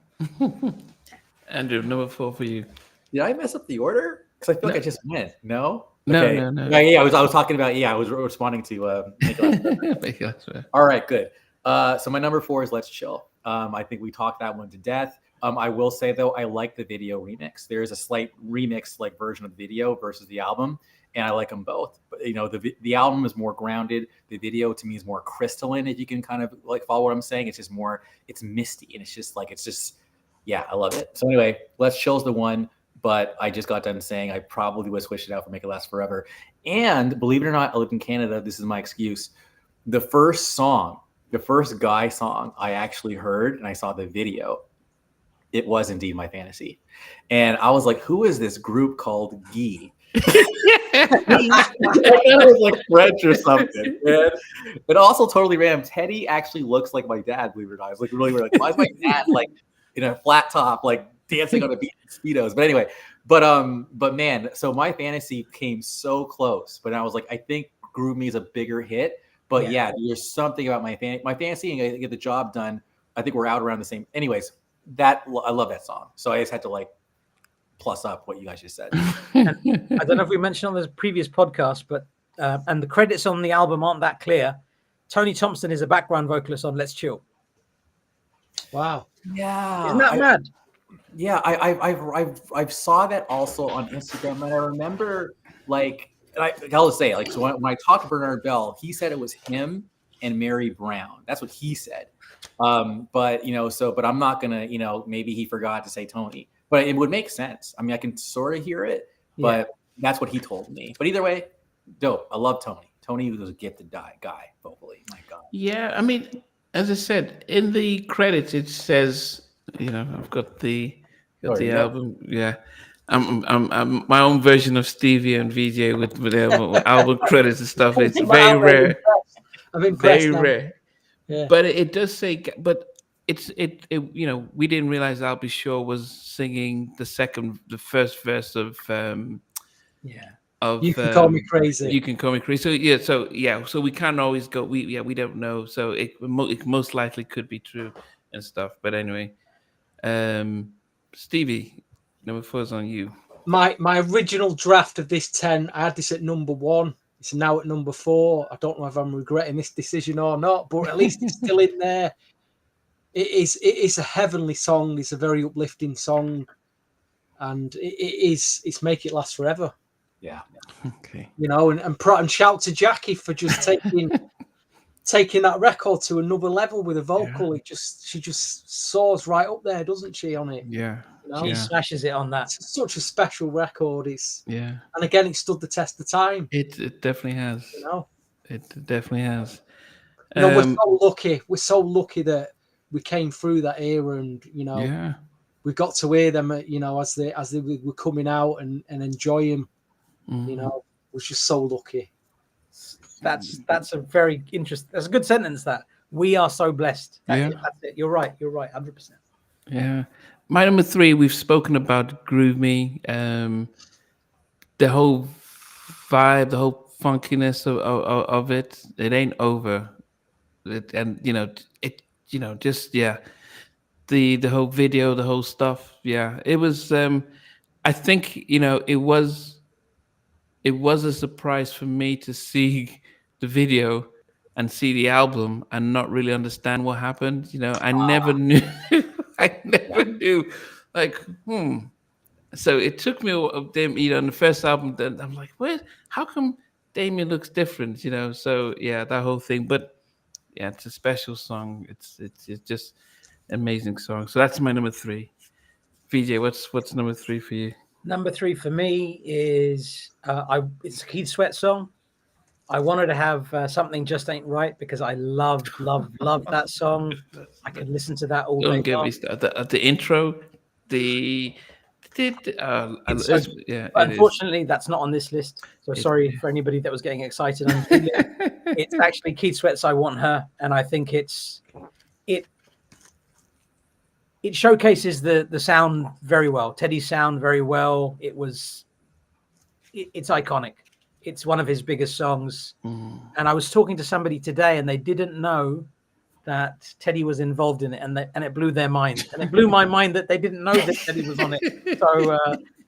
Andrew, number 4 for you. Did I mess up the order? Because I feel like I just went. No? No, Okay. no. Yeah, I was talking about, I was responding to Make It Last Forever. Make it last forever. All right, good. So my number 4 is Let's Chill. I think we talked that one to death. I will say though, I like the video remix. There is a slight remix like version of the video versus the album, and I like them both. But the album is more grounded. The video to me is more crystalline. If you can kind of like follow what I'm saying, it's just more. It's misty, and it's just yeah, I love it. So anyway, Let's Chill's the one. But I just got done saying I probably would switch it out for Make It Last Forever. And believe it or not, I live in Canada. This is my excuse. The first Guy song I actually heard, and I saw the video, it was indeed My Fantasy. And I was like, who is this group called Guy? I thought it was like French or something. But also totally random. Teddy actually looks like my dad, believe it or not. I was like, really weird. Like, why is my dad like in a flat top, like dancing on a beach in Speedos? But anyway, but man, so My Fantasy came so close. But I was like, I think Groove Me is a bigger hit. But yeah, there's something about My Fantasy and I get the job done. I think we're out around the same. Anyways, I love that song. So I just had to like plus up what you guys just said. I don't know if we mentioned on the previous podcast, but and the credits on the album aren't that clear. Tony Thompson is a background vocalist on Let's Chill. Wow. Yeah. Isn't that mad? Yeah, I've saw that also on Instagram, and I remember like, I'll say like, so when I talked to Bernard Bell, he said it was him and Mary Brown. That's what he said. But but I'm not gonna, maybe he forgot to say Tony, but it would make sense. I mean, I can sort of hear it, but that's what he told me. But either way, dope. I love Tony. Tony was a gifted guy vocally. My God. Yeah, I mean, as I said in the credits, it says, I've got the album. Yeah, I'm my own version of Stevie and VJ with their album credits and stuff. It's very rare. I'm impressed. Very now. rare. Yeah. But it does say, but it we didn't realize Albie Shaw was singing the first verse of You Can Call Me Crazy. You Can Call Me Crazy. So we can't always go. We don't know. So it most likely could be true and stuff. But anyway, Stevie, number 4 is on you. My original draft of this 10, I had this at number 1. It's now at number 4. I don't know if I'm regretting this decision or not, but at least it's still in there. It is a heavenly song. It's a very uplifting song, and it's Make It Last Forever. Yeah. Okay. And shout to Jackie for just taking that record to another level with a vocal. Yeah. She just soars right up there, doesn't she, on it? Yeah. She smashes it on that. It's such a special record. And again, it stood the test of time. It definitely has. It definitely has. We're so lucky. We're so lucky that we came through that era, and we got to hear them. As they were coming out and enjoy them. Mm-hmm. We're just so lucky. That's a very interesting. That's a good sentence. That we are so blessed. That's it. You're right. 100%. Yeah. My number 3, we've spoken about Groove Me. The whole vibe, the whole funkiness of it. It ain't over. just the whole video, the whole stuff. Yeah, it was. I think it was a surprise for me to see the video and see the album and not really understand what happened. I never knew. I never knew. Like, So it took me on the first album. Then I'm like, where? How come Damien looks different? So yeah, that whole thing. But yeah, it's a special song. It's just amazing song. So that's my number 3. Vijay, what's number 3 for you? Number 3 for me is it's a Keith Sweat song. I wanted to have Something Just Ain't Right because I love that song. I could listen to that all day Don't get long. me started. The intro, the But unfortunately, that's not on this list. So sorry for anybody that was getting excited. It's actually Keith Sweat's "I Want Her," and I think it showcases the sound very well. Teddy's sound very well. It's iconic. It's one of his biggest songs. And I was talking to somebody today, and they didn't know that Teddy was involved in it, and it blew their mind. And it blew my mind that they didn't know that Teddy was on it. So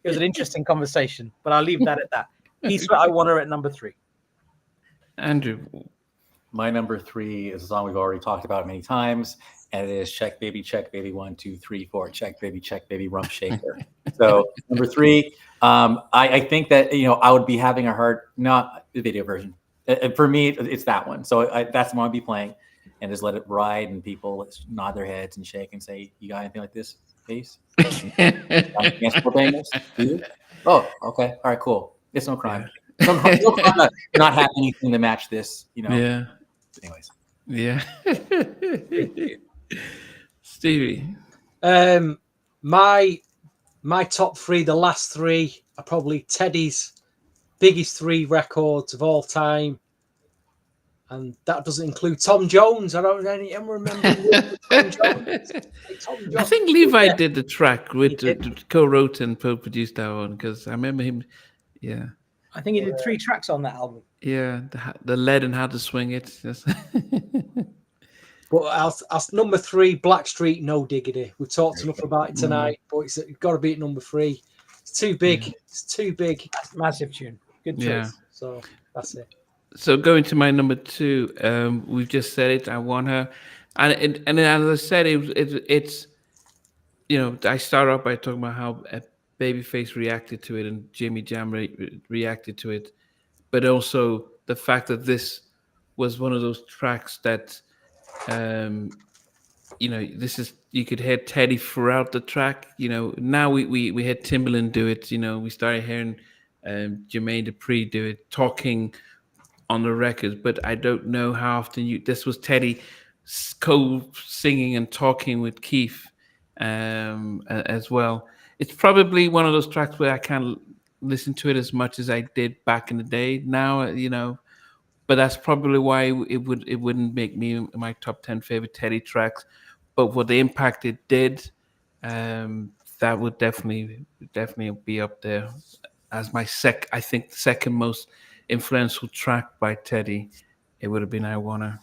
it was an interesting conversation. But I'll leave that at that. Keith Sweat, I Want Her at number 3. Andrew, my number 3 is a song we've already talked about many times, and it is Check Baby 1, 2, 3, 4, Check Baby Rump Shaker. So number 3, I think that I would be having a hard, not the video version. For me, it's that one. So that's the one I'd be playing, and just let it ride, and people nod their heads and shake and say, "You got anything like this, Face? Oh, okay, all right, cool. It's no crime. No crime to not have anything to match this. Yeah. Anyways. Yeah. Stevie. My top 3, the last 3 are probably Teddy's biggest 3 records of all time, and that doesn't include Tom Jones. I don't remember Tom Jones. I think Levi did the track with co-wrote and co-produced that one because I remember him. Yeah. I think he did 3 tracks on that album. Yeah, the lead and how to swing it. But as number 3, Blackstreet, No Diggity. We've talked enough about it tonight, but it's got to be at number 3. It's too big. Yeah. It's too big. That's a massive tune. Good choice. Yeah. So that's it. So going to my number 2, we've just said it. I Want Her, and as I said, it's I start off by talking about how Babyface reacted to it and Jimmy Jam reacted to it, but also the fact that this was one of those tracks that, this is, you could hear Teddy throughout the track. Now we had Timbaland do it. We started hearing Jermaine Dupri do it, talking on the records, but I don't know how often this was Teddy co-singing and talking with Keith as well. It's probably one of those tracks where I can't listen to it as much as I did back in the day now, but that's probably why it wouldn't make me my top 10 favorite Teddy tracks. But for the impact it did, that would definitely be up there as my second most influential track by Teddy. It would have been I Wanna.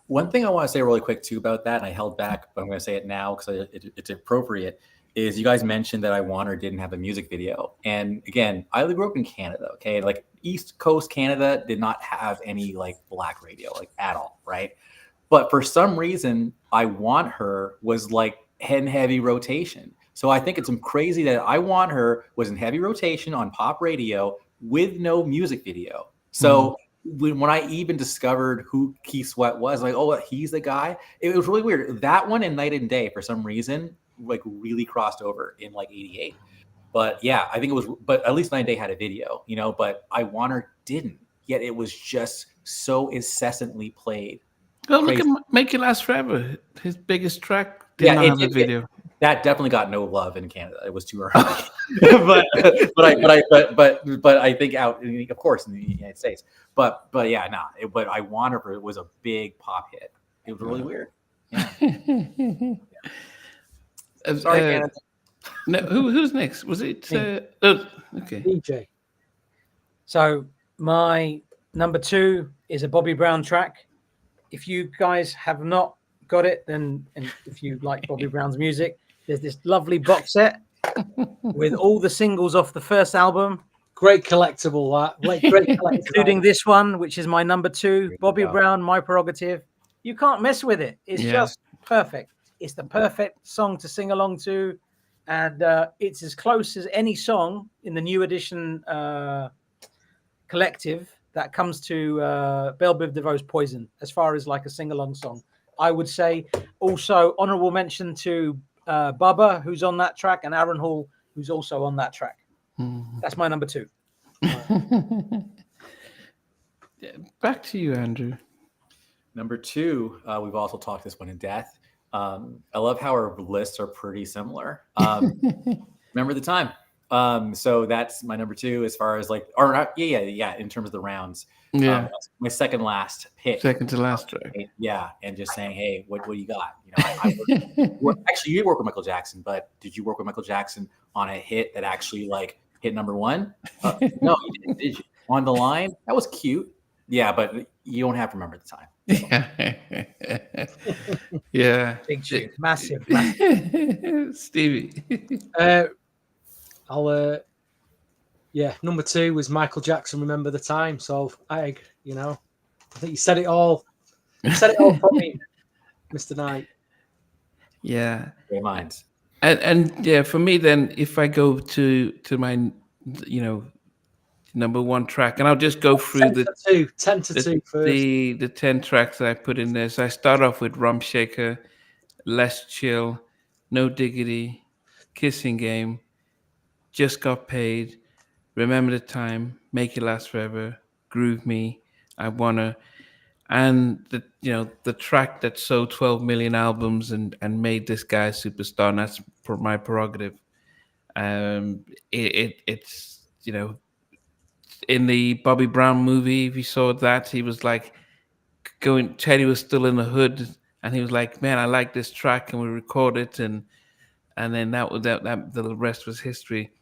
One thing I want to say really quick too about that, and I held back, but I'm going to say it now because it's appropriate, is you guys mentioned that I Want Her didn't have a music video. And again, I grew up in Canada, okay? Like East Coast Canada did not have any like black radio, like at all, right? But for some reason, I Want Her was like in heavy rotation. So I think it's crazy that I Want Her was in heavy rotation on pop radio with no music video. So when I even discovered who Keith Sweat was, like, oh, he's the guy. It was really weird. That one and Night and Day, for some reason, like really crossed over in like '88. But yeah, I think it was. But at least Night and Day had a video, But I Want Her didn't. Yet it was just so incessantly played. Well, look at Make It Last Forever. His biggest track did not have a video. That definitely got no love in Canada. It was too early. but I think out, of course, in the United States. But yeah, but I Want Her, it was a big pop hit. It was really weird. Yeah. Sorry, Canada. No, who's next? Was it? Okay. DJ. So my number 2 is a Bobby Brown track. If you guys have not got it, then, and if you like Bobby Brown's music, there's this lovely box set with all the singles off the first album. Great collectible, that. Great collectible. Including this one, which is my number 2, you Bobby go. Brown, My Prerogative. You can't mess with it. It's just perfect. It's the perfect song to sing along to. And it's as close as any song in the new edition collective that comes to Belle Biv DeVoe's Poison, as far as like a sing-along song, I would say. Also, honorable mention to Bubba, who's on that track, and Aaron Hall, who's also on that track. That's my number 2. Back to you, Andrew. Number 2, we've also talked this one in depth. I love how our lists are pretty similar. Remember the Time. So that's my number 2 as far as like, or not, yeah. In terms of the rounds, my second last pick. Second to last track. Yeah, and just saying, hey, what do you got? You know, actually, you work with Michael Jackson, but did you work with Michael Jackson on a hit that actually like hit number 1? No, you didn't. Did you? On the Line, that was cute. Yeah, but you don't have to remember the time. Yeah. Big tune. Massive. Stevie. Number 2 was Michael Jackson, Remember the Time. So I think you said it all. You said it all for me, Mr. Knight. Yeah. Great minds. And yeah, for me then, if I go to my, number 1 track, and I'll just go through 10 to 2 first. the 10 tracks that I put in there. So I start off with Rump Shaker, Let's Chill, No Diggity, Kissing Game, Just Got Paid, Remember the Time, Make It Last Forever, Groove Me, I Wanna, and the track that sold 12 million albums and made this guy a superstar, and that's My Prerogative. It's in the Bobby Brown movie, if you saw that, he was like Teddy was still in the hood, and he was like, man, I like this track, and we record it, and then that the rest was history.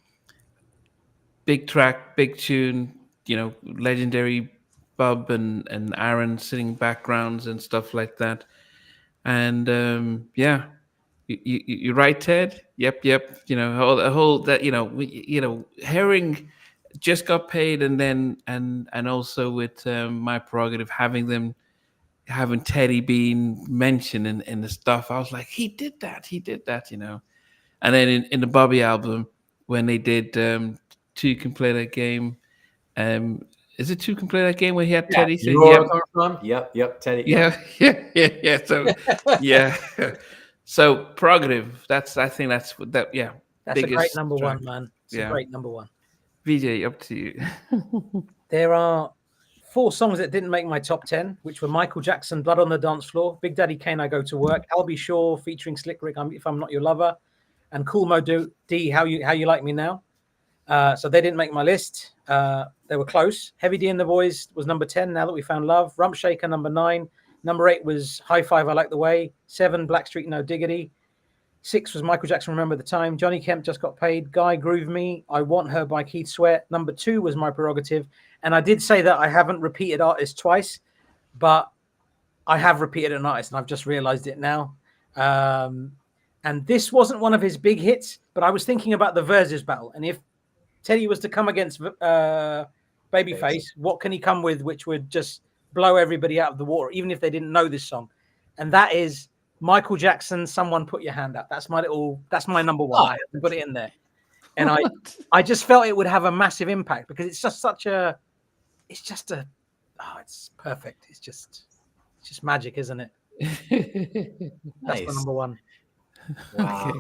Big track, big tune, legendary Bub and Aaron sitting backgrounds and stuff like that. And you're right, Ted. Yep. Herring Just Got Paid, and then and also with My Prerogative, having Teddy being mentioned in the stuff. I was like, he did that. And then in the Bobby album, when they did Two Can Play That Game, is it Two Can Play That Game where he had Teddy saying, Yep, Teddy. Yeah. So yeah. So Prerogative, I think that's That's a great number track. 1, man. It's a great number 1. Vijay, up to you. There are 4 songs that didn't make my top 10, which were Michael Jackson, Blood on the Dance Floor, Big Daddy Kane, I Go to Work, Albie Shaw featuring Slick Rick, If I'm Not Your Lover, and Cool Mo D, How You Like Me Now. So they didn't make my list. They were close. Heavy D and the Boys was number 10, Now That We Found Love. Rump Shaker, number 9. Number 8 was High Five, I Like the Way. 7, Blackstreet, No Diggity. 6 was Michael Jackson, Remember the Time. Johnny Kemp, Just Got Paid. Guy, Groove Me. I Want Her by Keith Sweat. Number 2 was My Prerogative. And I did say that I haven't repeated artists twice, but I have repeated an artist, and I've just realized it now. And this wasn't one of his big hits, but I was thinking about the Versus battle. And if Teddy was to come against Babyface, what can he come with which would just blow everybody out of the water, even if they didn't know this song? And that is Michael Jackson, Someone Put Your Hand Up. That's my number 1. I put it in there. And I just felt it would have a massive impact because it's just it's perfect. It's just magic, isn't it? That's my number 1. Wow.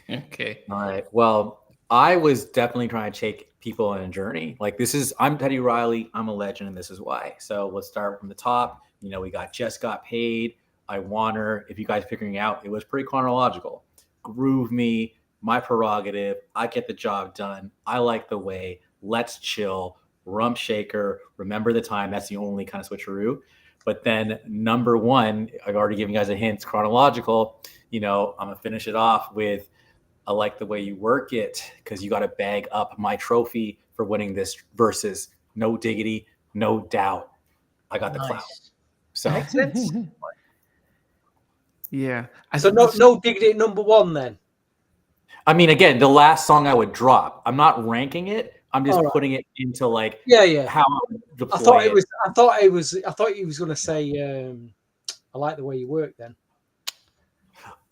Okay. All right. Well, I was definitely trying to take people on a journey. Like I'm Teddy Riley. I'm a legend, and this is why. So let's start from the top. We got Just Got Paid. I Want Her. If you guys are figuring out, it was pretty chronological. Groove Me, My Prerogative, I Get the Job Done, I Like the Way, Let's Chill, Rump Shaker, Remember the Time. That's the only kind of switcheroo. But then number 1, I've already given you guys a hint, chronological. I'm going to finish it off with I Like the Way You Work It, because you got to bag up my trophy for winning this versus No Diggity, No Doubt. I got the clout. So makes sense. Yeah. So no diggity at number 1 then. I mean, again, the last song I would drop. I'm not ranking it. I'm just All right. putting it into like Yeah. how I would deploy I thought he was going to say, I like the way you work then.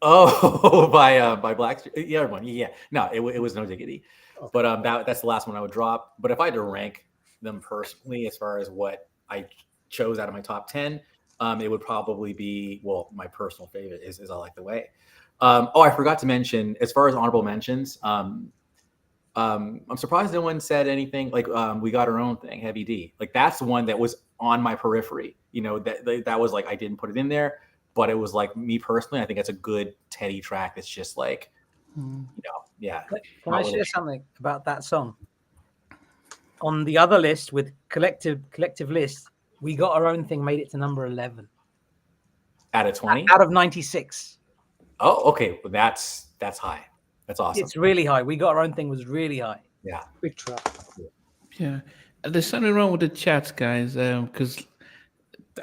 Oh, by Black. The other one, yeah. No, it was No Diggity. Okay. But that's the last one I would drop. But if I had to rank them personally, as far as what I chose out of my top 10, it would probably be, well, my personal favorite is I Like the Way. I forgot to mention, as far as honorable mentions, I'm surprised no one said anything like We Got Our Own Thing, Heavy D. Like that's the one that was on my periphery. You know, that was like I didn't put it in there, but it was like me personally. I think it's a good Teddy track. It's just like, yeah. Can I share something about that song? On the other list with collective list, We Got Our Own Thing made it to number 11 out of 20, out of 96. Oh, okay. Well, that's high. That's awesome. It's really high. We Got Our Own Thing was really high. Yeah, big track. Yeah, there's something wrong with the chats, guys. Because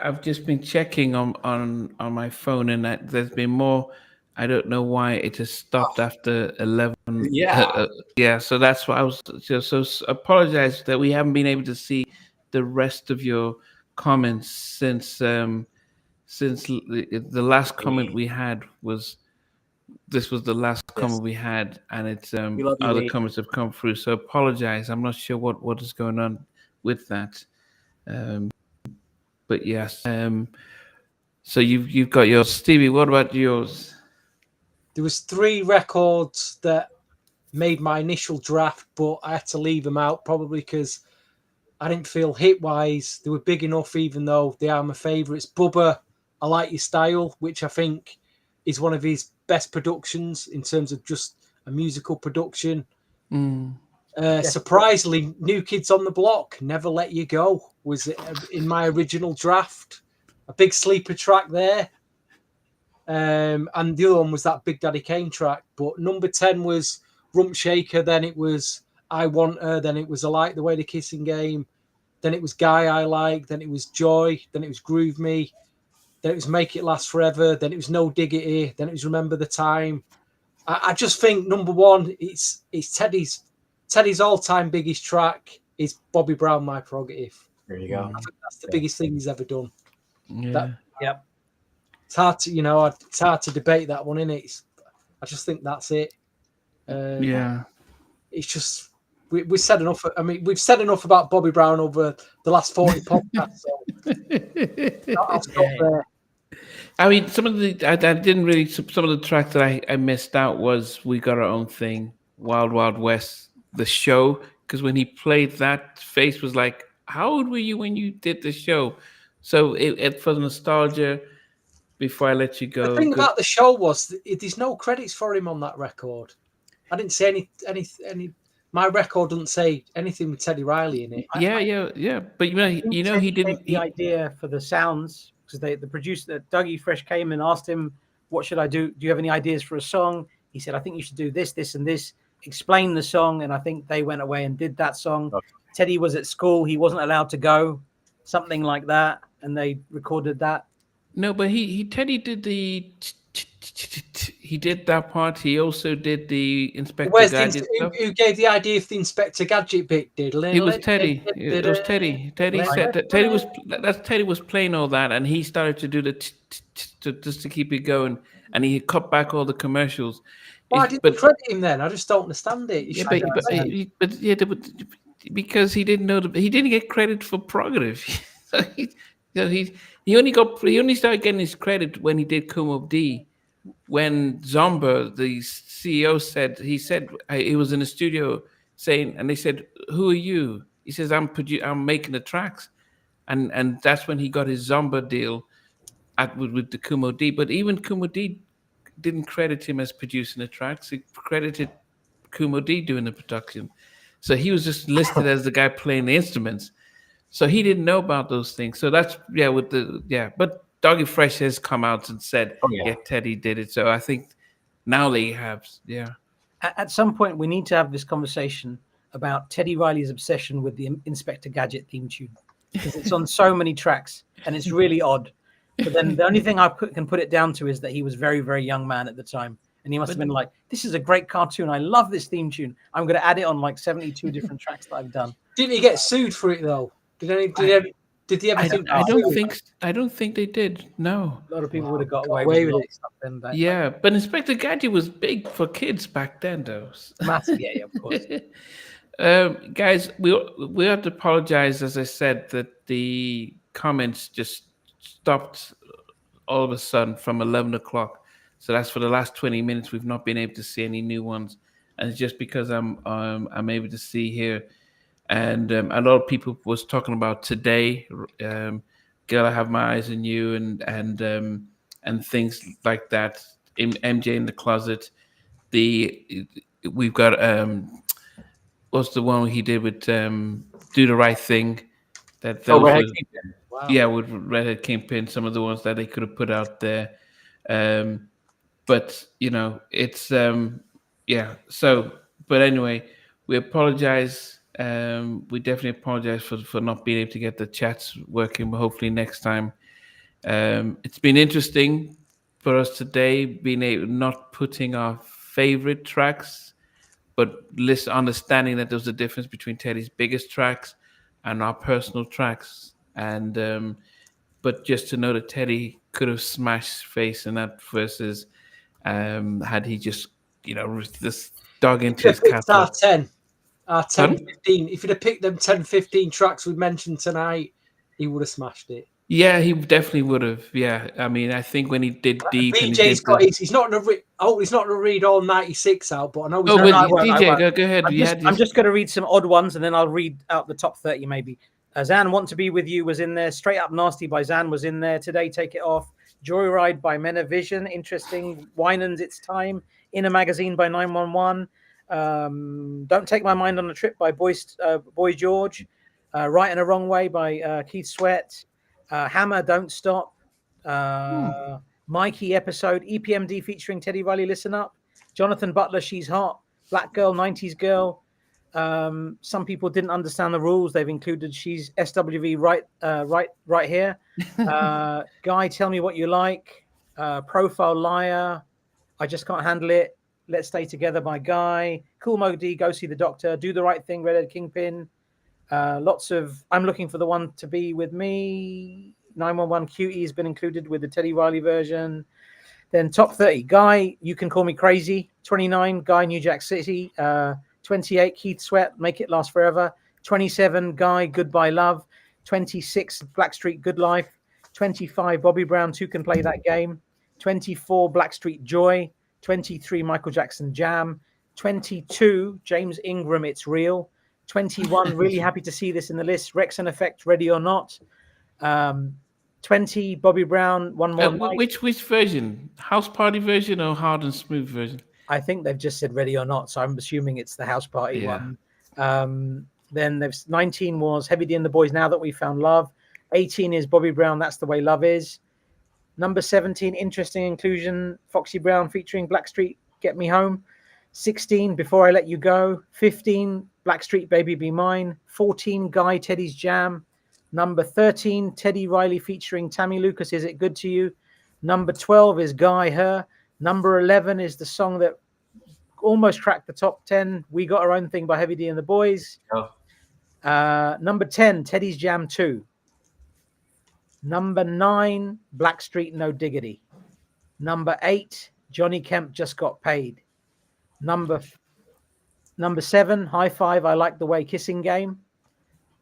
I've just been checking on my phone, and there's been more. I don't know why it just stopped after 11. Yeah. Yeah. So that's why I was just so apologize that we haven't been able to see the rest of your comments since the last comment we had was. This was the last comment we had, and it's other comments have come through. So apologize. I'm not sure what is going on with that. But yes. So you've got yours, Stevie. What about yours? There was 3 records that made my initial draft, but I had to leave them out probably because I didn't feel hit-wise they were big enough, even though they are my favourites. Bubba, I Like Your Style, which I think is one of his best productions in terms of just a musical production. Surprisingly, New Kids on the Block, Never Let You Go, was in my original draft. A big sleeper track there. And the other one was that Big Daddy Kane track. But number 10 was Rump Shaker. Then it was I Want Her. Then it was I Like the Way the Kissing Game. Then it was Guy I Like. Then it was Joy. Then it was Groove Me. Then it was Make It Last Forever. Then it was No Diggity. Then it was Remember the Time. I just think number 1, it's Teddy's all-time biggest track is Bobby Brown, My Prerogative. There you go. I think that's the biggest thing he's ever done. Yeah. Yep. It's hard to, it's hard to debate that one, isn't it? I just think that's it. Yeah. It's just we said enough. I mean, we've said enough about Bobby Brown over the last 40 podcasts. So I'll stop there. I mean, some of the I didn't really. Some of the tracks that I missed out was We Got Our Own Thing, Wild Wild West, the show. Because when he played that, face was like, "How old were you when you did the show?" So it for nostalgia. Before I let you go, the thing about the show was there's no credits for him on that record. I didn't say any. My record doesn't say anything with Teddy Riley in it. Yeah. But you know, he didn't. The idea for the sounds because the producer, Dougie Fresh, came and asked him, "What should I do? Do you have any ideas for a song?" He said, "I think you should do this, this, and this." Explain the song, and I think they went away and did that song. Okay. Teddy was at school; he wasn't allowed to go, something like that, and they recorded that. No, but Teddy did he did that part. He also did the Inspector Gadget stuff. Who gave the idea for the Inspector Gadget bit? It was Teddy. It was Teddy. Teddy said that Teddy was playing all that, and he started to do the just to keep it going, and he cut back all the commercials. Why didn't credit him then? I just don't understand it. Because he didn't know he didn't get credit for Prerogative. He only started getting his credit when he did Come Up D. When Zomba, the CEO, said he was in the studio saying, and they said, "Who are you?" He says, "I'm making the tracks," and that's when he got his Zomba deal with the Kumo D. But even Kumo D didn't credit him as producing the tracks; he credited Kumo D doing the production. So he was just listed as the guy playing the instruments. So he didn't know about those things. So that's But Doggy Fresh has come out and said, Teddy did it. So I think now they have, At some point, we need to have this conversation about Teddy Riley's obsession with the Inspector Gadget theme tune because it's on so many tracks and it's really odd. But then the only thing can put it down to is that he was very, very young man at the time. And he must have been like, this is a great cartoon. I love this theme tune. I'm going to add it on like 72 different tracks that I've done. Didn't he get sued for it though? Did he ever think? I don't think they did. No. A lot of people would have got Away away with with it. stuff then. Yeah, but Inspector Gadget was big for kids back then, though. Massive, yeah, of course. Guys, we have to apologize, as I said, that the comments just stopped all of a sudden from 11 o'clock. So that's for the last 20 minutes. We've not been able to see any new ones, and it's just because I'm able to see here, and a lot of people was talking about today. Girl, I have my eyes on you, and things like that. MJ in the closet. We've got what's the one he did with Do the Right Thing? Redhead Kingpin. Wow. Yeah, with Redhead Kingpin. Some of the ones that they could have put out there. But it's yeah. So, but anyway, we apologize. We definitely apologize for not being able to get the chats working. But hopefully next time. It's been interesting for us today, being able not putting our favorite tracks, but understanding that there's a difference between Teddy's biggest tracks and our personal tracks, and but just to know that Teddy could have smashed face in that versus had he just this dug into his catalog. Our 10, 15. If he'd have picked them 10, 15 tracks we mentioned tonight, he would have smashed it. Yeah, he definitely would have. Yeah, I mean, I think when he did Deep, Vijay's got he's not going to read all 96 out, but I know. DJ, go ahead. I'm just going to read some odd ones, and then I'll read out the top 30 maybe. Zan, Want to Be With You was in there. Straight Up Nasty by Zan was in there. Today, Take It Off. Joyride by Men of Vision. Interesting. Winans, It's Time. In a Magazine by 911. Don't Take My Mind on a Trip by Boy George. Right and a Wrong Way by Keith Sweat. Hammer, Don't Stop. Mikey episode. EPMD featuring Teddy Riley, Listen Up. Jonathan Butler, She's Hot. Black Girl, 90s Girl. Some people didn't understand the rules. They've included She's SWV right here. Guy, Tell Me What You Like. Profile Liar. I Just Can't Handle It. Let's Stay Together by Guy. Cool Mo D, Go See the Doctor. Do the Right Thing, Redhead Kingpin. Lots of I'm Looking for the One to Be With Me. 911 QE has been included with the Teddy Riley version. Then top 30, Guy, You Can Call Me Crazy. 29, Guy, New Jack City. 28, Keith Sweat, Make It Last Forever. 27, Guy, Goodbye Love. 26, Blackstreet, Good Life. 25, Bobby Brown, Two Can Play That Game. 24, Blackstreet, Joy. 23, Michael Jackson, Jam. 22, James Ingram, It's Real. 21, really happy to see this in the list. Rex and Effect, Ready or Not. 20, Bobby Brown, One More Night. Which version? House Party version or Hard and Smooth version? I think they've just said Ready or Not, so I'm assuming it's the House Party one. Then there's 19 was Heavy D and the Boys, Now That We Found Love. 18 is Bobby Brown, That's the Way Love Is. Number 17, interesting inclusion, Foxy Brown featuring Blackstreet, Get Me Home. 16, Before I Let You Go. 15, Blackstreet, Baby Be Mine. 14, Guy, Teddy's Jam. Number 13, Teddy Riley featuring Tammy Lucas, Is It Good to You? Number 12 is Guy, Her. Number 11 is the song that almost cracked the top 10, We Got Our Own Thing by Heavy D and the Boys. Number 10, Teddy's Jam 2. Number 9, Blackstreet, No Diggity. Number 8, Johnny Kemp, Just Got Paid. Number 7, High Five, I Like the Way, Kissing Game.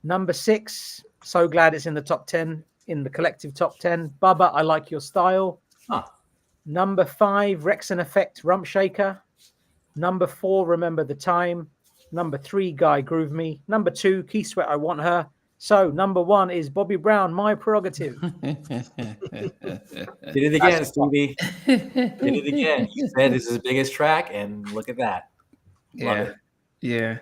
Number 6, so glad it's in the top 10, in the collective top 10, Bubba, I Like Your Style. Number 5, Rex and Effect, Rump Shaker. Number 4, Remember the Time. Number 3, Guy, Groove Me. Number 2, Keith Sweat, I Want Her. So number 1 is Bobby Brown, My Prerogative. Did it again, Stevie. Did it again. You said this is his biggest track, and look at that. Yeah.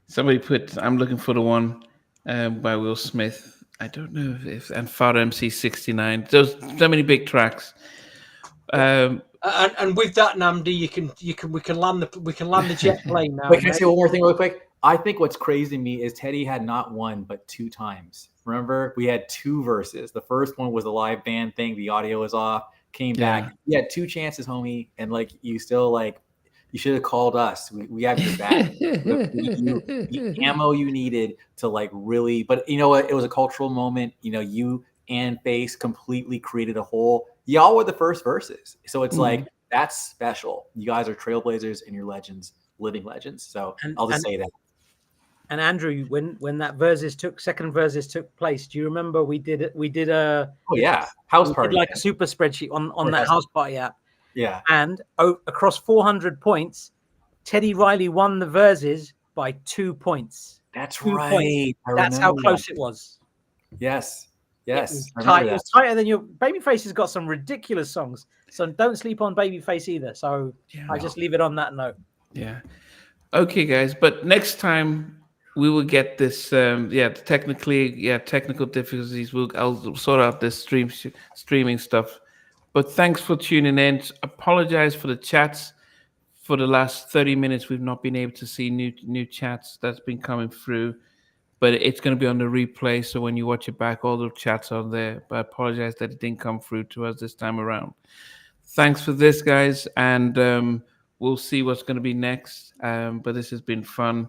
Somebody put I'm Looking for the One by Will Smith. I don't know if and Father MC 69. There's so many big tracks. And with that, Namdi, we can land the jet plane now. Wait, can I say one more thing real quick? I think what's crazy to me is Teddy had not won but 2 times Remember, we had 2 verses. The first one was a live band thing. The audio was off. Came back. You had 2 chances, homie, and like you still like you should have called us. We have your back. The ammo you needed to like really. But you know what? It was a cultural moment. You know, you and Face completely created a whole. Y'all were the first verses, so it's like that's special. You guys are trailblazers and you're legends, living legends. So I'll just say that. And Andrew, when that second verses took place, do you remember we did a house party, like a super spreadsheet on that house party app? Yeah, and across 400 points, Teddy Riley won the verses by 2 points. That's 2 right. Points. That's how close it was. Yes. It was tight. It was tighter than your Babyface has got some ridiculous songs. So don't sleep on Babyface either. So I just leave it on that note. Yeah. Okay, guys. But next time we will get this. Technical difficulties. I'll sort out this streaming stuff. But thanks for tuning in. Apologize for the chats. For the last 30 minutes, we've not been able to see new chats that's been coming through. But it's going to be on the replay. So when you watch it back, all the chats are there. But I apologize that it didn't come through to us this time around. Thanks for this, guys. And we'll see what's going to be next. But this has been fun.